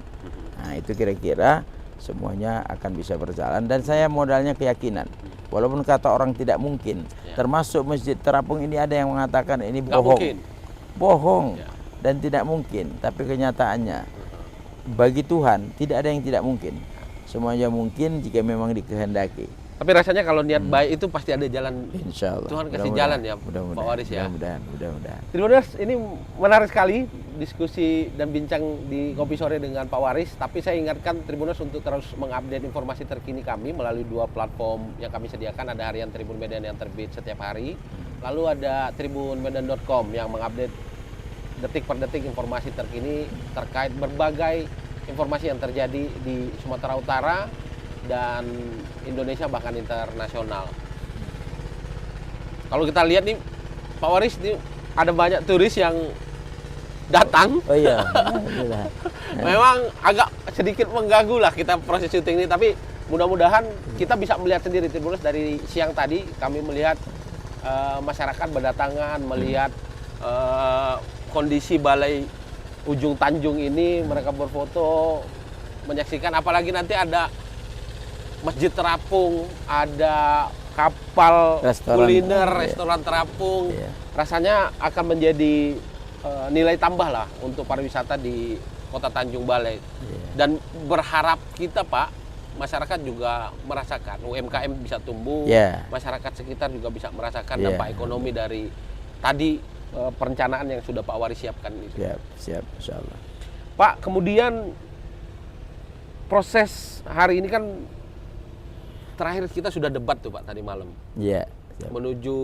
Nah, itu kira-kira semuanya akan bisa berjalan dan saya modalnya keyakinan. Walaupun kata orang tidak mungkin, termasuk Masjid Terapung ini ada yang mengatakan ini bohong dan tidak mungkin, tapi kenyataannya bagi Tuhan tidak ada yang tidak mungkin, semuanya mungkin jika memang dikehendaki. Tapi rasanya kalau niat baik itu pasti ada jalan. Insya Allah. Tuhan kasih jalan ya, Pak Waris ya. Mudah-mudahan. Tribuners, ini menarik sekali diskusi dan bincang di Kopi Sore dengan Pak Waris, tapi saya ingatkan Tribuners untuk terus mengupdate informasi terkini kami melalui 2 platform yang kami sediakan. Ada harian Tribun Medan yang terbit setiap hari, lalu ada tribunmedan.com yang mengupdate detik per detik informasi terkini terkait berbagai informasi yang terjadi di Sumatera Utara dan Indonesia bahkan internasional. Kalau kita lihat nih Pak Waris, nih ada banyak turis yang datang. Oh iya. Memang agak sedikit mengganggu lah kita proses syuting ini, tapi mudah-mudahan kita bisa melihat sendiri Tribuners. Dari siang tadi kami melihat masyarakat berdatangan melihat kondisi balai ujung Tanjung ini, mereka berfoto, menyaksikan, apalagi nanti ada masjid terapung, ada kapal kuliner, restoran terapung. Rasanya akan menjadi nilai tambah lah untuk pariwisata di Kota Tanjung Balai. Dan berharap kita Pak, masyarakat juga merasakan, UMKM bisa tumbuh, masyarakat sekitar juga bisa merasakan dampak ekonomi dari tadi perencanaan yang sudah Pak Waris siapkan itu. Siap, insya Allah. Pak, kemudian proses hari ini kan terakhir kita sudah debat tuh Pak tadi malam. Menuju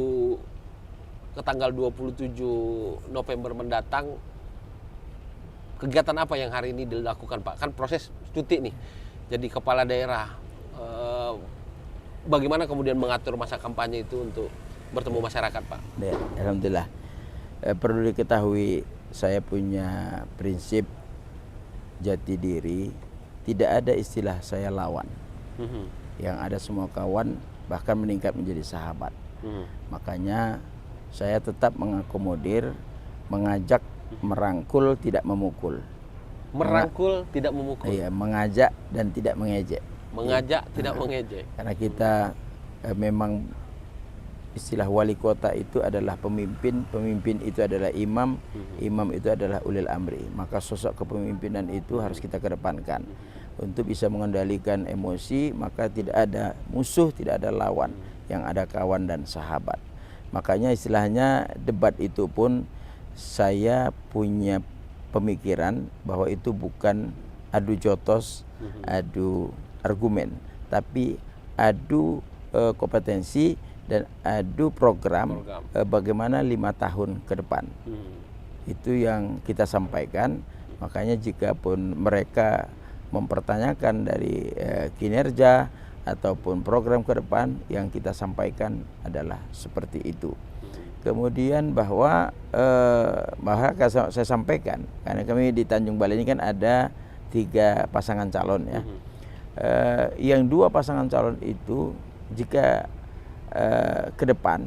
ke tanggal 27 November mendatang, kegiatan apa yang hari ini dilakukan Pak? Kan proses cuti nih, jadi kepala daerah. Bagaimana kemudian mengatur masa kampanye itu untuk bertemu masyarakat Pak? Alhamdulillah. Perlu diketahui, saya punya prinsip jati diri, tidak ada istilah saya lawan. Yang ada semua kawan, bahkan meningkat menjadi sahabat. Makanya saya tetap mengakomodir, mengajak, merangkul, tidak memukul. Merangkul, tidak memukul. Iya, mengajak dan tidak mengejek. Mengajak, tidak mengejek. Karena kita memang istilah wali kota itu adalah pemimpin, pemimpin itu adalah imam, imam itu adalah ulil amri. Maka sosok kepemimpinan itu harus kita kedepankan. Untuk bisa mengendalikan emosi, maka tidak ada musuh, tidak ada lawan, yang ada kawan dan sahabat. Makanya istilahnya debat itu pun saya punya pemikiran bahwa itu bukan adu jotos, adu argumen, tapi adu kompetensi dan adu program. Bagaimana 5 tahun ke depan. Itu yang kita sampaikan. Makanya jika pun mereka mempertanyakan dari kinerja ataupun program ke depan, yang kita sampaikan adalah seperti itu. Kemudian bahwa saya sampaikan, karena kami di Tanjung Balai ini kan ada 3 pasangan calon ya. Yang 2 pasangan calon itu jika ke depan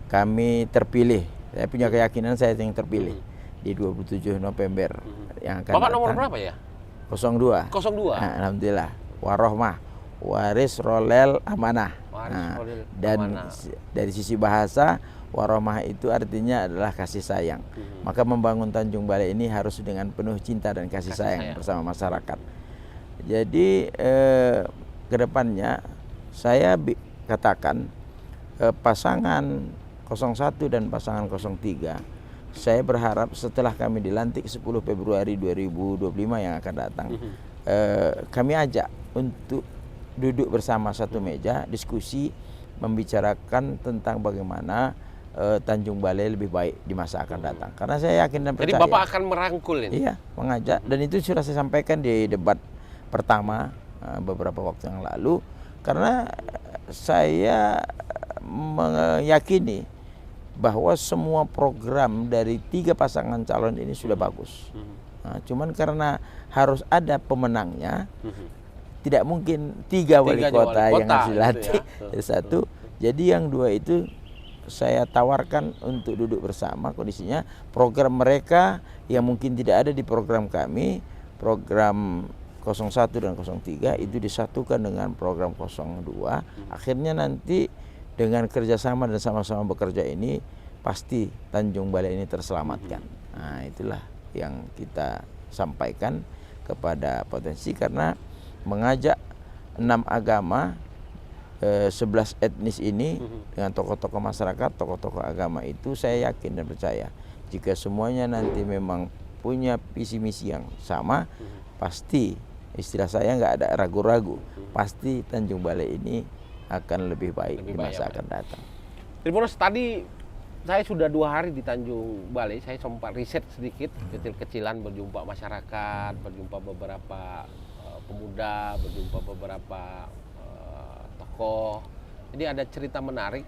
kami terpilih, saya punya keyakinan saya yang terpilih di 27 November yang akan Bapak datang. nomor berapa ya? 02. 02. Nah, alhamdulillah, warohmah, waris rolel amanah. Dan dari sisi bahasa, warohmah itu artinya adalah kasih sayang. Maka membangun Tanjung Balai ini harus dengan penuh cinta dan kasih sayang bersama masyarakat. Jadi kedepannya saya katakan pasangan 01 dan pasangan 03, saya berharap setelah kami dilantik 10 Februari 2025 yang akan datang, kami ajak untuk duduk bersama satu meja, diskusi, membicarakan tentang bagaimana Tanjung Balai lebih baik di masa akan datang. Karena saya yakin dan percaya. Jadi Bapak akan merangkul ini? Iya, mengajak. Dan itu sudah saya sampaikan di debat pertama beberapa waktu yang lalu. Karena saya meyakini bahwa semua program dari 3 pasangan calon ini sudah bagus. Nah, cuman karena harus ada pemenangnya, tidak mungkin 3 wali kota yang harus dilatih satu. Jadi yang 2 itu saya tawarkan untuk duduk bersama. Kondisinya program mereka yang mungkin tidak ada di program kami, program 01 dan 03 itu disatukan dengan program 02. Akhirnya nanti dengan kerjasama dan sama-sama bekerja ini pasti Tanjung Balai ini terselamatkan. Nah, itulah yang kita sampaikan kepada potensi, karena mengajak 6 agama, 11 etnis ini dengan tokoh-tokoh masyarakat, tokoh-tokoh agama itu, saya yakin dan percaya jika semuanya nanti memang punya visi misi yang sama, pasti istilah saya nggak ada ragu-ragu, pasti Tanjung Balai ini akan lebih baik di masa akan datang. Tribuners, tadi saya sudah 2 hari di Tanjung Balai, saya sempat riset sedikit, kecil-kecilan, berjumpa masyarakat, berjumpa beberapa pemuda, berjumpa beberapa tokoh. Jadi ada cerita menarik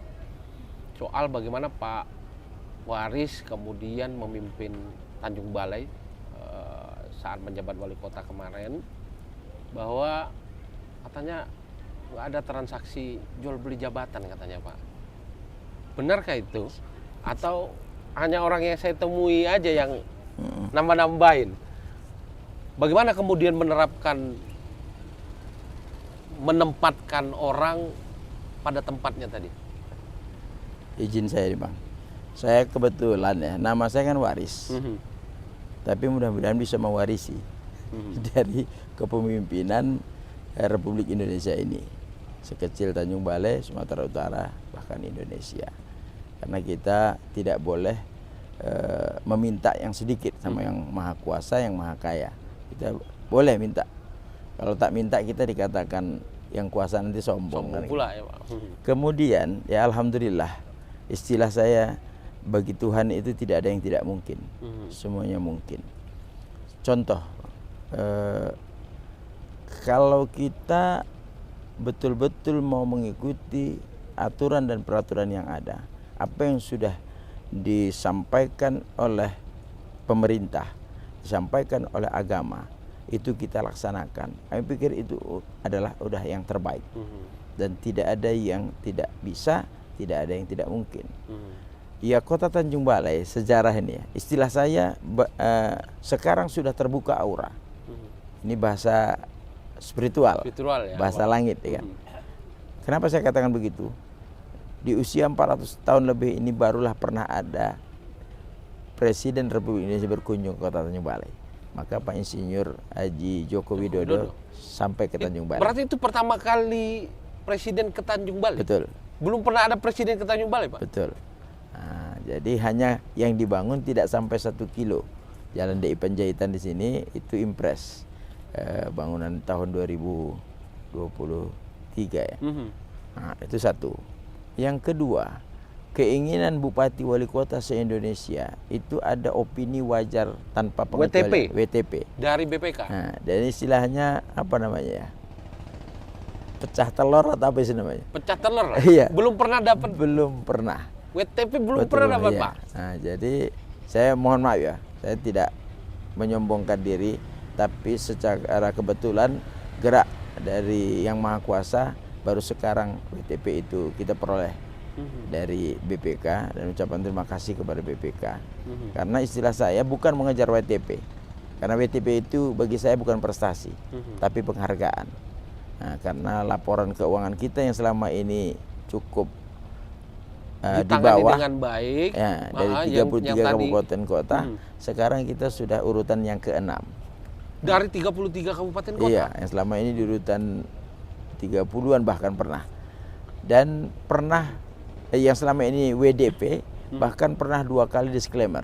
soal bagaimana Pak Waris kemudian memimpin Tanjung Balai saat menjabat wali kota kemarin, bahwa katanya nggak ada transaksi jual beli jabatan katanya Pak. Benarkah itu? Atau hanya orang yang saya temui aja yang nambah-nambahin? Bagaimana kemudian menempatkan orang pada tempatnya tadi? Izin saya nih Bang, saya kebetulan ya, nama saya kan Waris, tapi mudah-mudahan bisa mewarisi dari kepemimpinan Republik Indonesia ini, sekecil Tanjung Balai, Sumatera Utara, bahkan Indonesia. Karena kita tidak boleh meminta yang sedikit sama yang maha kuasa, yang maha kaya. Kita boleh minta. Kalau tak minta kita dikatakan yang kuasa nanti sombong. Sombong pula ya Pak. Kemudian ya alhamdulillah, istilah saya, bagi Tuhan itu tidak ada yang tidak mungkin. Semuanya mungkin. Contoh, kalau kita betul-betul mau mengikuti aturan dan peraturan yang ada, apa yang sudah disampaikan oleh pemerintah, disampaikan oleh agama, itu kita laksanakan. Saya pikir itu adalah udah yang terbaik. Dan tidak ada yang tidak bisa, tidak ada yang tidak mungkin. Ya, kota Tanjung Balai sejarah ini ya, istilah saya sekarang sudah terbuka aura. Ini bahasa spiritual ya, bahasa langit ya kan. Kenapa saya katakan begitu? Di usia 400 tahun lebih ini barulah pernah ada Presiden Republik Indonesia berkunjung ke kota Tanjung Balai. Maka Pak Insinyur Haji Joko Widodo sampai ke Tanjung Balai. Berarti itu pertama kali Presiden ke Tanjung Balai? Betul. Belum pernah ada Presiden ke Tanjung Balai Pak? Betul. Nah, jadi hanya yang dibangun tidak sampai 1 kilo. Jalan DI Panjaitan di sini itu impres. Bangunan tahun 2023 ya. Nah, itu satu. Yang kedua, keinginan Bupati Wali Kota se-Indonesia itu ada opini wajar tanpa pengecualian. WTP. Dari BPK. Nah, dan istilahnya apa namanya ya? Pecah telur atau apa sih namanya? Pecah telur. Iya. Belum pernah dapat. Belum pernah. WTP belum Betul, pernah dapat iya. Pak. Nah, jadi saya mohon maaf ya, saya tidak menyombongkan diri, tapi secara kebetulan gerak dari Yang Maha Kuasa baru sekarang WTP itu kita peroleh dari BPK, dan ucapan terima kasih kepada BPK. Karena istilah saya bukan mengejar WTP, karena WTP itu bagi saya bukan prestasi, tapi penghargaan. Nah, karena laporan keuangan kita yang selama ini cukup di bawah dengan baik ya, dari 33 kabupaten kota, sekarang kita sudah urutan yang ke-6. Dari 33 kabupaten kota? Iya, yang selama ini di urutan 30-an bahkan pernah. Dan pernah yang selama ini WDP bahkan pernah 2 kali disclaimer.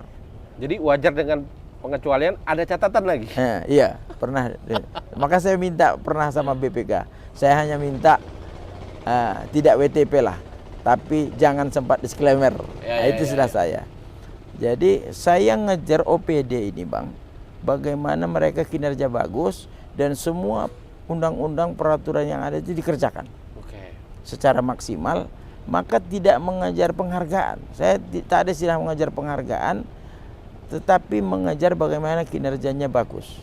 Jadi wajar dengan pengecualian, ada catatan lagi? Iya, pernah. Maka saya minta pernah sama BPK, saya hanya minta tidak WTP lah, tapi jangan sempat disclaimer. Itu sudah saya. Jadi saya ngejar OPD ini Bang, bagaimana mereka kinerja bagus dan semua undang-undang peraturan yang ada itu dikerjakan secara maksimal. Maka tidak mengejar penghargaan. Saya tak ada istilah mengejar penghargaan, tetapi mengejar bagaimana kinerjanya bagus.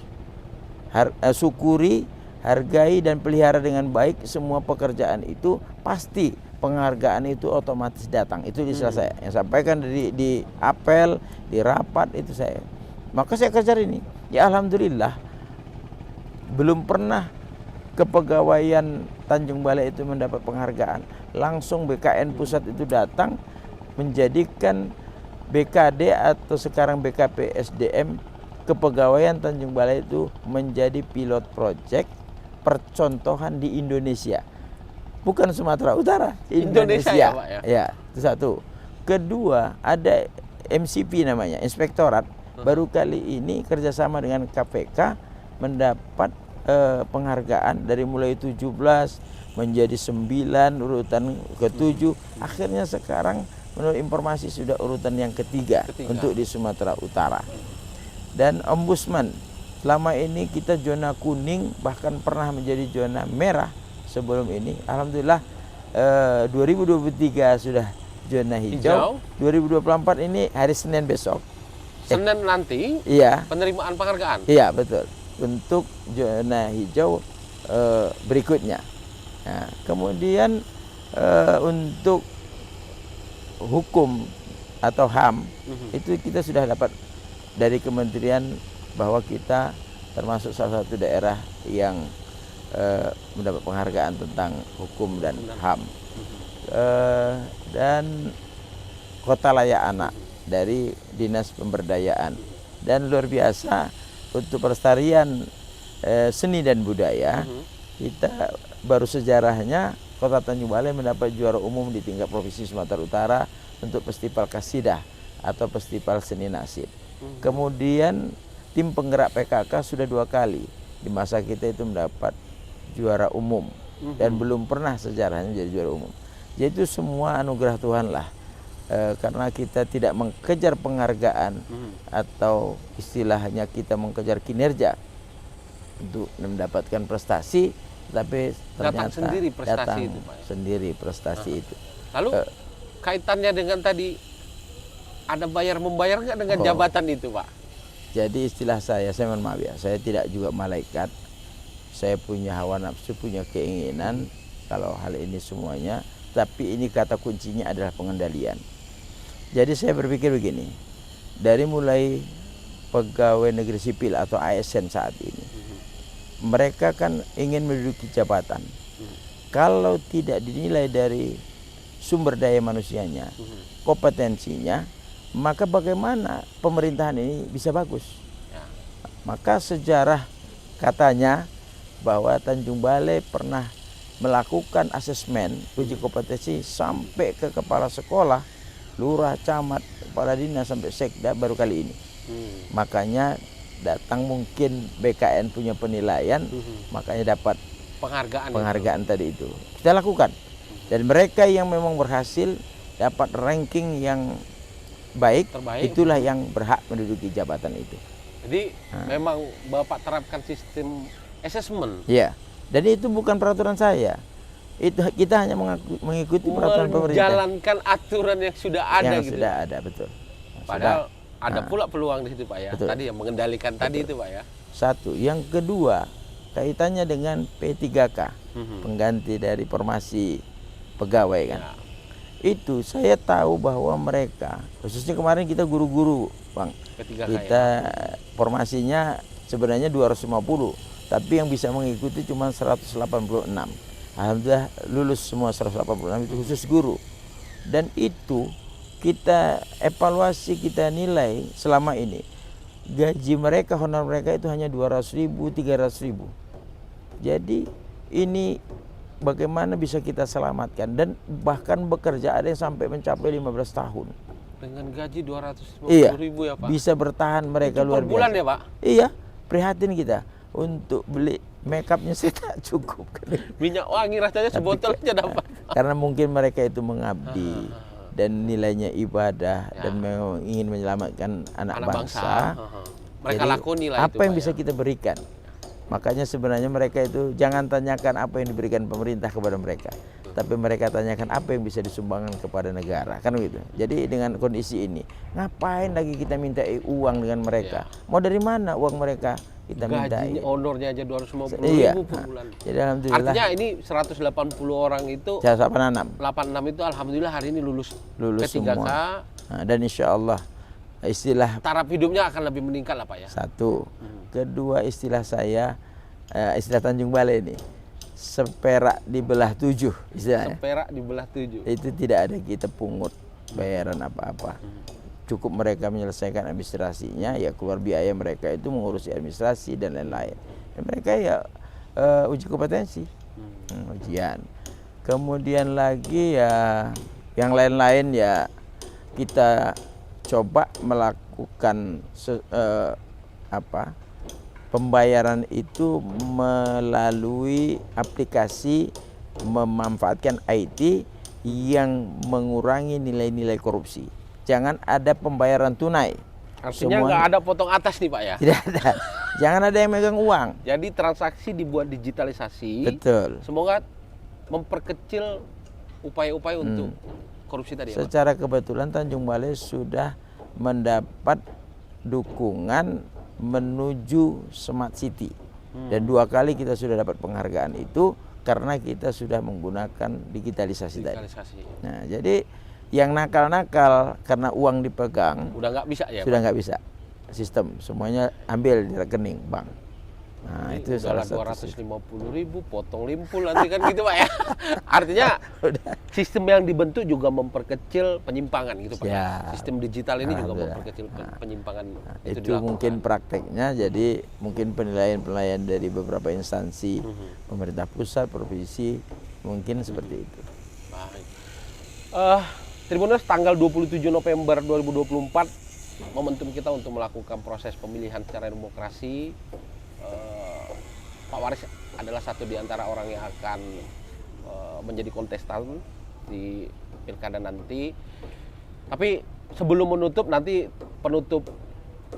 Syukuri, hargai dan pelihara dengan baik semua pekerjaan itu, pasti penghargaan itu otomatis datang. Itu istilah saya yang sampaikan di apel, di rapat itu saya. Maka saya kejar ini. Ya alhamdulillah, belum pernah kepegawaian Tanjung Balai itu mendapat penghargaan. Langsung BKN pusat itu datang menjadikan BKD atau sekarang BKP SDM kepegawaian Tanjung Balai itu menjadi pilot project percontohan di Indonesia. Bukan Sumatera Utara, Indonesia ya, Pak, ya. Ya, itu satu. Kedua, ada MCP namanya, Inspektorat Baru kali ini kerjasama dengan KPK mendapat penghargaan dari mulai 17 menjadi 9 urutan ke-7. Akhirnya sekarang menurut informasi sudah urutan yang ketiga untuk di Sumatera Utara. Dan Ombudsman, selama ini kita zona kuning, bahkan pernah menjadi zona merah sebelum ini. Alhamdulillah 2023 sudah zona hijau. 2024 ini hari Senin besok. Senin nanti Iya. penerimaan penghargaan. Iya, betul. Untuk zona hijau berikutnya. Nah, kemudian untuk hukum atau HAM itu kita sudah dapat dari kementerian bahwa kita termasuk salah satu daerah yang mendapat penghargaan tentang hukum dan HAM. Dan kota layak anak dari Dinas Pemberdayaan. Dan luar biasa untuk pelestarian seni dan budaya, kita baru sejarahnya Kota Tanjung Balai mendapat juara umum di tingkat Provinsi Sumatera Utara untuk Festival Kasidah atau Festival Seni Nasib. Kemudian tim penggerak PKK sudah 2 kali di masa kita itu mendapat juara umum dan belum pernah sejarahnya jadi juara umum. Jadi itu semua anugerah Tuhan lah. Karena kita tidak mengejar penghargaan atau istilahnya kita mengejar kinerja untuk mendapatkan prestasi, tapi ternyata datang sendiri prestasi itu, Pak. Sendiri prestasi itu. Lalu kaitannya dengan tadi ada bayar membayar nggak dengan jabatan itu, Pak? Jadi istilah saya mohon maaf ya, saya tidak juga malaikat. Saya punya hawa nafsu, punya keinginan kalau hal ini semuanya, tapi ini kata kuncinya adalah pengendalian. Jadi saya berpikir begini, dari mulai pegawai negeri sipil atau ASN saat ini, mereka kan ingin menduduki jabatan. Kalau tidak dinilai dari sumber daya manusianya, kompetensinya, maka bagaimana pemerintahan ini bisa bagus? Maka sejarah katanya bahwa Tanjung Balai pernah melakukan asesmen uji kompetensi sampai ke kepala sekolah, lurah, camat, kepala dinas sampai sekda baru kali ini. Makanya datang mungkin BKN punya penilaian, makanya dapat penghargaan tadi itu. Kita lakukan. Dan mereka yang memang berhasil dapat ranking yang terbaik, itulah yang berhak menduduki jabatan itu. Jadi memang Bapak terapkan sistem assessment. Iya. Dan itu bukan peraturan saya. Itu kita hanya mengikuti peraturan pemerintah. Menjalankan aturan yang sudah ada yang gitu. Sudah ada, betul. Padahal ada pula peluang di situ, Pak ya. Betul. Tadi yang mengendalikan tadi itu, Pak ya. Satu, yang kedua kaitannya dengan P3K, pengganti dari formasi pegawai kan. Ya. Itu saya tahu bahwa mereka, khususnya kemarin kita guru-guru, Bang. P3K Kita formasinya sebenarnya 250, tapi yang bisa mengikuti cuma 186. Alhamdulillah lulus semua 186 itu khusus guru. Dan itu kita evaluasi, kita nilai selama ini. Gaji mereka, honor mereka itu hanya 200.000, 300.000. Jadi ini bagaimana bisa kita selamatkan, dan bahkan bekerja ada yang sampai mencapai 15 tahun. Dengan gaji 250.000 ya, Pak. Bisa bertahan mereka itu luar per biasa. bulan ya, Pak? Iya, prihatin kita. Untuk beli makeupnya saya tak cukup. Minyak wangi rasanya sebotol aja dapat. Karena mungkin mereka itu mengabdi dan nilainya ibadah dan memang ingin menyelamatkan anak bangsa. Mereka jadi, lakoni lah apa itu, yang Pak, bisa kita berikan? Makanya sebenarnya mereka itu jangan tanyakan apa yang diberikan pemerintah kepada mereka, tapi mereka tanyakan apa yang bisa disumbangkan kepada negara, kan gitu. Jadi dengan kondisi ini, ngapain lagi kita minta uang dengan mereka? Mau dari mana uang mereka? Kita minta gajinya, honornya aja 250.000 per bulan. Jadi alhamdulillah. Artinya ini 180 orang itu 86 itu alhamdulillah hari ini lulus P3K semua. Nah, dan insya Allah istilah taraf hidupnya akan lebih meningkat lah, Pak ya. Satu. Kedua, istilah saya istilah Tanjung Balai ini seperak dibelah 7 istilahnya. Seperak dibelah 7. Itu tidak ada kita pungut bayaran apa-apa. Cukup mereka menyelesaikan administrasinya, ya keluar biaya mereka itu mengurusi administrasi dan lain-lain. Dan mereka ya uji kompetensi, ujian. Kemudian lagi ya yang lain-lain ya kita coba melakukan pembayaran itu melalui aplikasi memanfaatkan IT yang mengurangi nilai-nilai korupsi. Jangan ada pembayaran tunai. Artinya nggak ada potong atas nih Pak ya? Tidak ada. Jangan ada yang megang uang. Jadi transaksi dibuat digitalisasi. Betul. Semoga memperkecil upaya-upaya untuk korupsi tadi ya, Pak? Secara kebetulan Tanjung Balai sudah mendapat dukungan menuju Smart City. Dan 2 kali kita sudah dapat penghargaan itu karena kita sudah menggunakan digitalisasi tadi. Nah, jadi yang nakal-nakal karena uang dipegang udah nggak bisa ya, sudah Pak? nggak bisa sistem, semuanya ambil di rekening bank. Nah, Ini itu salah satu 250.000 potong limpul nanti kan gitu Pak ya. Artinya sistem yang dibentuk juga memperkecil penyimpangan gitu Pak. Ya. Sistem digital ini juga Alhamdulillah. memperkecil penyimpangan itu dilakukan. mungkin prakteknya, jadi mungkin penilaian dari beberapa instansi pemerintah pusat, provinsi mungkin seperti itu. Baik. Tribuners, tanggal 27 November 2024 momentum kita untuk melakukan proses pemilihan secara demokrasi. Pak Waris adalah satu di antara orang yang akan menjadi kontestan di pilkada nanti. Tapi sebelum menutup, nanti penutup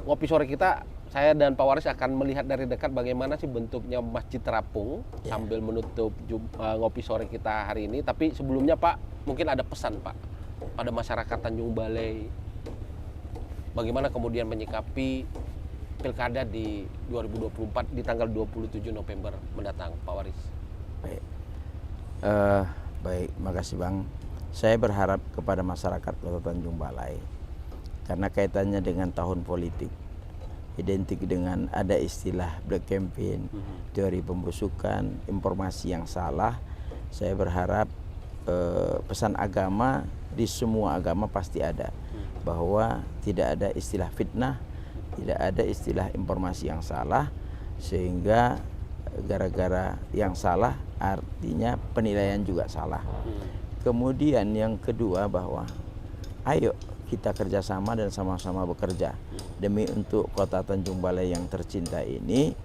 ngopi sore kita, saya dan Pak Waris akan melihat dari dekat bagaimana sih bentuknya Masjid Terapung sambil menutup ngopi sore kita hari ini. Tapi sebelumnya Pak, mungkin ada pesan Pak pada masyarakat Tanjung Balai, bagaimana kemudian menyikapi pilkada di 2024 di tanggal 27 November mendatang, Pak Waris. Baik, baik, makasih Bang. Saya berharap kepada masyarakat Kota Tanjung Balai, karena kaitannya dengan tahun politik, identik dengan ada istilah black campaign, teori pembusukan, informasi yang salah. Saya berharap pesan agama di semua agama pasti ada, bahwa tidak ada istilah fitnah, tidak ada istilah informasi yang salah, sehingga gara-gara yang salah artinya penilaian juga salah. Kemudian yang kedua, bahwa ayo kita kerjasama dan sama-sama bekerja demi untuk Kota Tanjung Balai yang tercinta ini.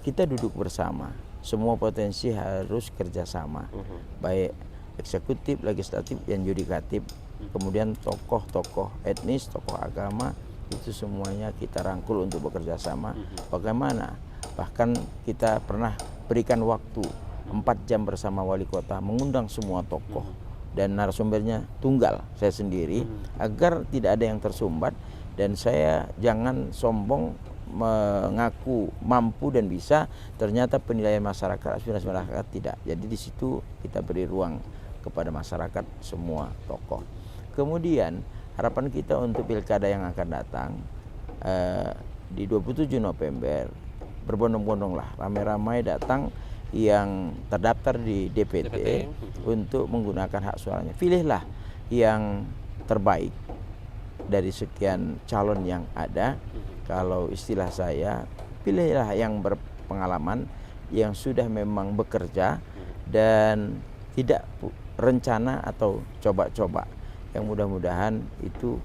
Kita duduk bersama, semua potensi harus kerjasama, baik eksekutif, legislatif, dan yudikatif. Kemudian tokoh-tokoh etnis, tokoh agama, itu semuanya kita rangkul untuk bekerja sama. Bagaimana? Bahkan kita pernah berikan waktu 4 jam bersama wali kota, mengundang semua tokoh dan narasumbernya tunggal, saya sendiri, agar tidak ada yang tersumbat. Dan saya jangan sombong mengaku mampu dan bisa, ternyata penilaian masyarakat, aspirasi masyarakat tidak. Jadi di situ kita beri ruang kepada masyarakat, semua tokoh. Kemudian harapan kita untuk pilkada yang akan datang di 27 November, berbondong-bondonglah, ramai-ramai datang yang terdaftar di DPT untuk menggunakan hak suaranya. Pilihlah yang terbaik dari sekian calon yang ada. Kalau istilah saya, pilihlah yang berpengalaman, yang sudah memang bekerja dan tidak rencana atau coba-coba, yang mudah-mudahan itu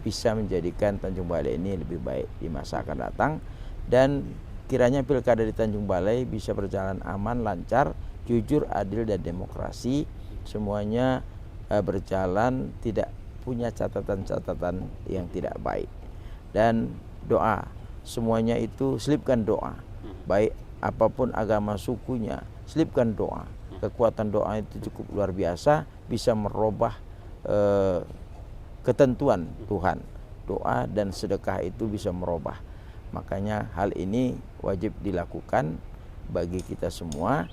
bisa menjadikan Tanjung Balai ini lebih baik di masa akan datang. Dan kiranya pilkada di Tanjung Balai bisa berjalan aman, lancar, jujur, adil, dan demokrasi. Semuanya berjalan, tidak punya catatan-catatan yang tidak baik. Dan doa, semuanya itu selipkan doa, baik apapun agama sukunya, selipkan doa. Kekuatan doa itu cukup luar biasa, bisa merubah ketentuan Tuhan. Doa dan sedekah itu bisa merubah. Makanya hal ini wajib dilakukan bagi kita semua.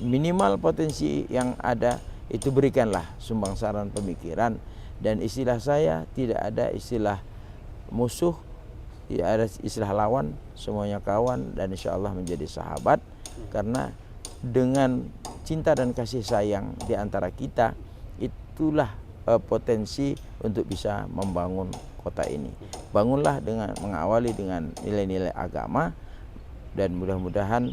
Minimal potensi yang ada itu berikanlah sumbang saran pemikiran. Dan istilah saya, tidak ada istilah musuh, tidak ada istilah lawan, semuanya kawan, dan insya Allah menjadi sahabat. Karena dengan cinta dan kasih sayang di antara kita, itulah potensi untuk bisa membangun kota ini. Bangunlah dengan mengawali dengan nilai-nilai agama, dan mudah-mudahan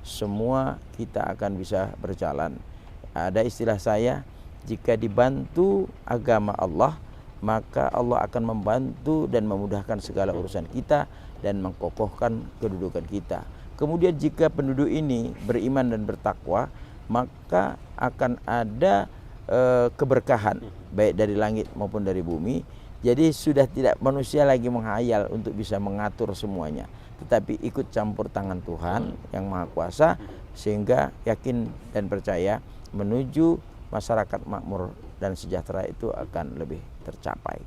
semua kita akan bisa berjalan. Ada istilah saya, jika dibantu agama Allah, maka Allah akan membantu dan memudahkan segala urusan kita dan mengkokohkan kedudukan kita. Kemudian jika penduduk ini beriman dan bertakwa, maka akan ada keberkahan baik dari langit maupun dari bumi. Jadi sudah tidak manusia lagi menghayal untuk bisa mengatur semuanya, tetapi ikut campur tangan Tuhan yang Maha Kuasa, sehingga yakin dan percaya menuju masyarakat makmur dan sejahtera itu akan lebih tercapai.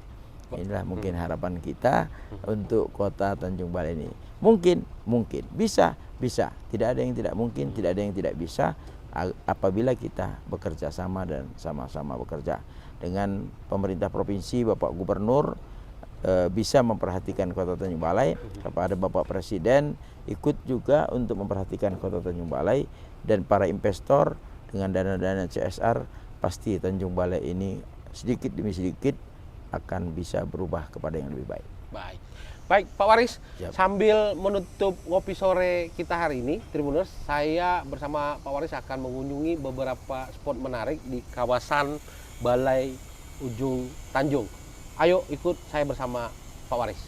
Inilah mungkin harapan kita untuk kota Tanjung Balai ini. Mungkin bisa. Tidak ada yang tidak mungkin, tidak ada yang tidak bisa apabila kita bekerja sama dan sama-sama bekerja. Dengan pemerintah provinsi, Bapak Gubernur bisa memperhatikan kota Tanjung Balai, kepada Bapak Presiden ikut juga untuk memperhatikan kota Tanjung Balai, dan para investor dengan dana-dana CSR, pasti Tanjung Balai ini sedikit demi sedikit akan bisa berubah kepada yang lebih baik. Baik, Pak Waris, Siap. sambil menutup ngopi sore kita hari ini, Tribuners, saya bersama Pak Waris akan mengunjungi beberapa spot menarik di kawasan Balai Ujung Tanjung. Ayo ikut saya bersama Pak Waris.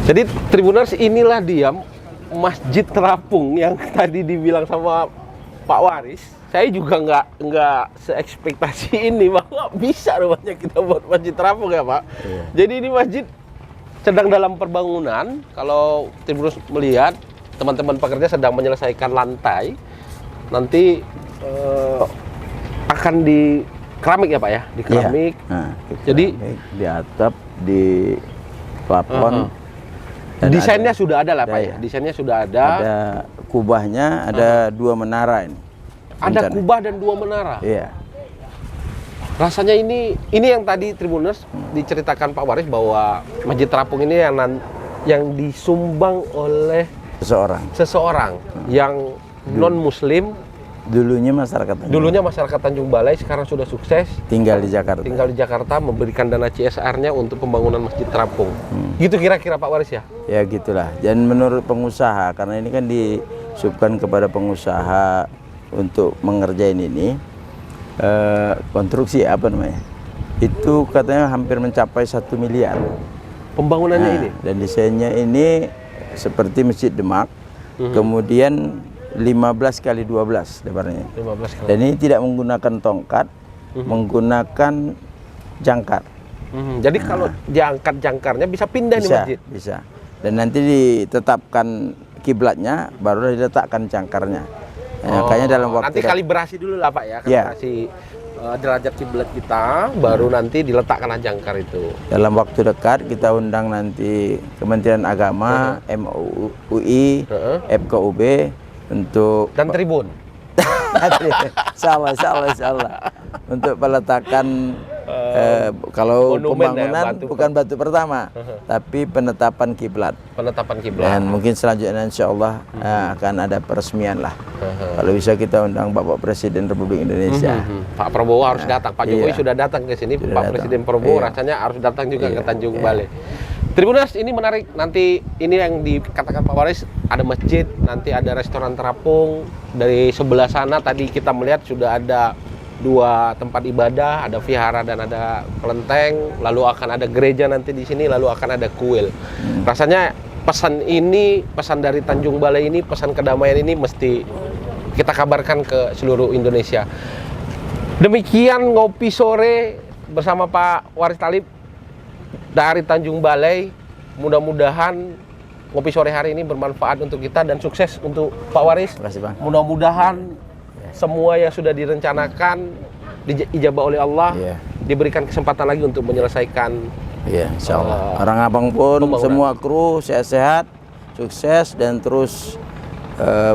Jadi Tribuners, inilah dia Masjid Terapung yang tadi dibilang sama Pak Waris. Saya juga nggak seekspektasi ini bahwa bisa rupanya kita buat Masjid Terapung ya Pak. Iya. Jadi ini masjid sedang dalam pembangunan. Kalau Tribuners melihat teman-teman pekerja sedang menyelesaikan lantai. Nanti akan di keramik ya Pak ya, di keramik. Iya. Nah, Jadi di atap, di plafon. Dan desainnya sudah ada lah Pak ya. ya. Desainnya sudah ada. Ada kubahnya, ada 2 menara ini. Ada Rencana. kubah dan 2 menara. Iya. Rasanya ini yang tadi Tribuners diceritakan Pak Waris bahwa Masjid Terapung ini yang disumbang oleh seseorang yang non Muslim. Dulunya masyarakat Tanjung Balai, sekarang sudah sukses tinggal di Jakarta. memberikan dana CSR-nya untuk pembangunan Masjid Terapung. Gitu kira-kira Pak Waris ya? Ya gitulah. Dan menurut pengusaha, karena ini kan disubkan kepada pengusaha untuk mengerjain ini, konstruksi apa namanya? Itu katanya hampir mencapai 1 miliar. Pembangunannya ini? Dan desainnya ini seperti Masjid Demak, kemudian 15 kali 12 lebarnya. 15 kali. Dan ini tidak menggunakan tongkat, menggunakan jangkar. Jadi kalau diangkat jangkarnya bisa pindah nih masjid? Bisa. Dan nanti ditetapkan kiblatnya, baru diletakkan jangkarnya. Makanya dalam waktu nanti kalibrasi dulu lah Pak ya, kalibrasi derajat kiblat kita, baru nanti diletakkan jangkar itu. Dalam waktu dekat kita undang nanti Kementerian Agama, MUI, FKUB untuk dan Tribun. Salah. Untuk peletakan kalau monumen pembangunan ya, bukan batu pertama, tapi penetapan kiblat. Dan mungkin selanjutnya insya Allah akan ada peresmian lah. Kalau bisa kita undang Bapak Presiden Republik Indonesia. Pak Prabowo harus datang. Pak Jokowi sudah datang ke sini. Pak Presiden Prabowo rasanya harus datang juga ke Tanjung Balai. Tribuners, ini menarik. Nanti ini yang dikatakan Pak Waris, ada masjid, nanti ada restoran terapung. Dari sebelah sana tadi kita melihat sudah ada 2 tempat ibadah, ada vihara dan ada kelenteng. Lalu akan ada gereja nanti di sini, lalu akan ada kuil. Rasanya pesan dari Tanjung Balai ini, pesan kedamaian ini mesti kita kabarkan ke seluruh Indonesia. Demikian ngopi sore bersama Pak Waris Thalib dari Tanjung Balai. Mudah-mudahan ngopi sore hari ini bermanfaat untuk kita dan sukses untuk Pak Waris. Terima kasih Bang. Mudah-mudahan semua yang sudah direncanakan dijabah oleh Allah, diberikan kesempatan lagi untuk menyelesaikan. Iya, insya Allah. Orang Abang pun pembangunan. semua kru sehat-sehat, sukses dan terus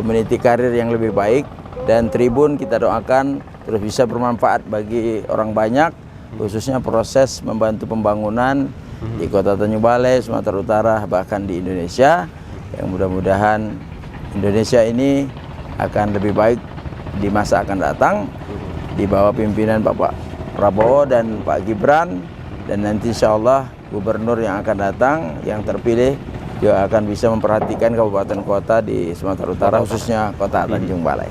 meniti karir yang lebih baik. Dan Tribun kita doakan terus bisa bermanfaat bagi orang banyak, khususnya proses membantu pembangunan di Kota Tanjung Balai, Sumatera Utara, bahkan di Indonesia, yang mudah-mudahan Indonesia ini akan lebih baik di masa akan datang di bawah pimpinan Bapak Prabowo dan Pak Gibran, dan nanti insya Allah gubernur yang akan datang yang terpilih juga akan bisa memperhatikan kabupaten kota di Sumatera Utara, khususnya kota Tanjung Balai.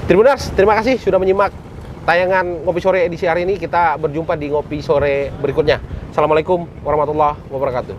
Tribuners, terima kasih sudah menyimak tayangan Ngopi Sore edisi hari ini. Kita berjumpa di Ngopi Sore berikutnya. Assalamualaikum warahmatullahi wabarakatuh.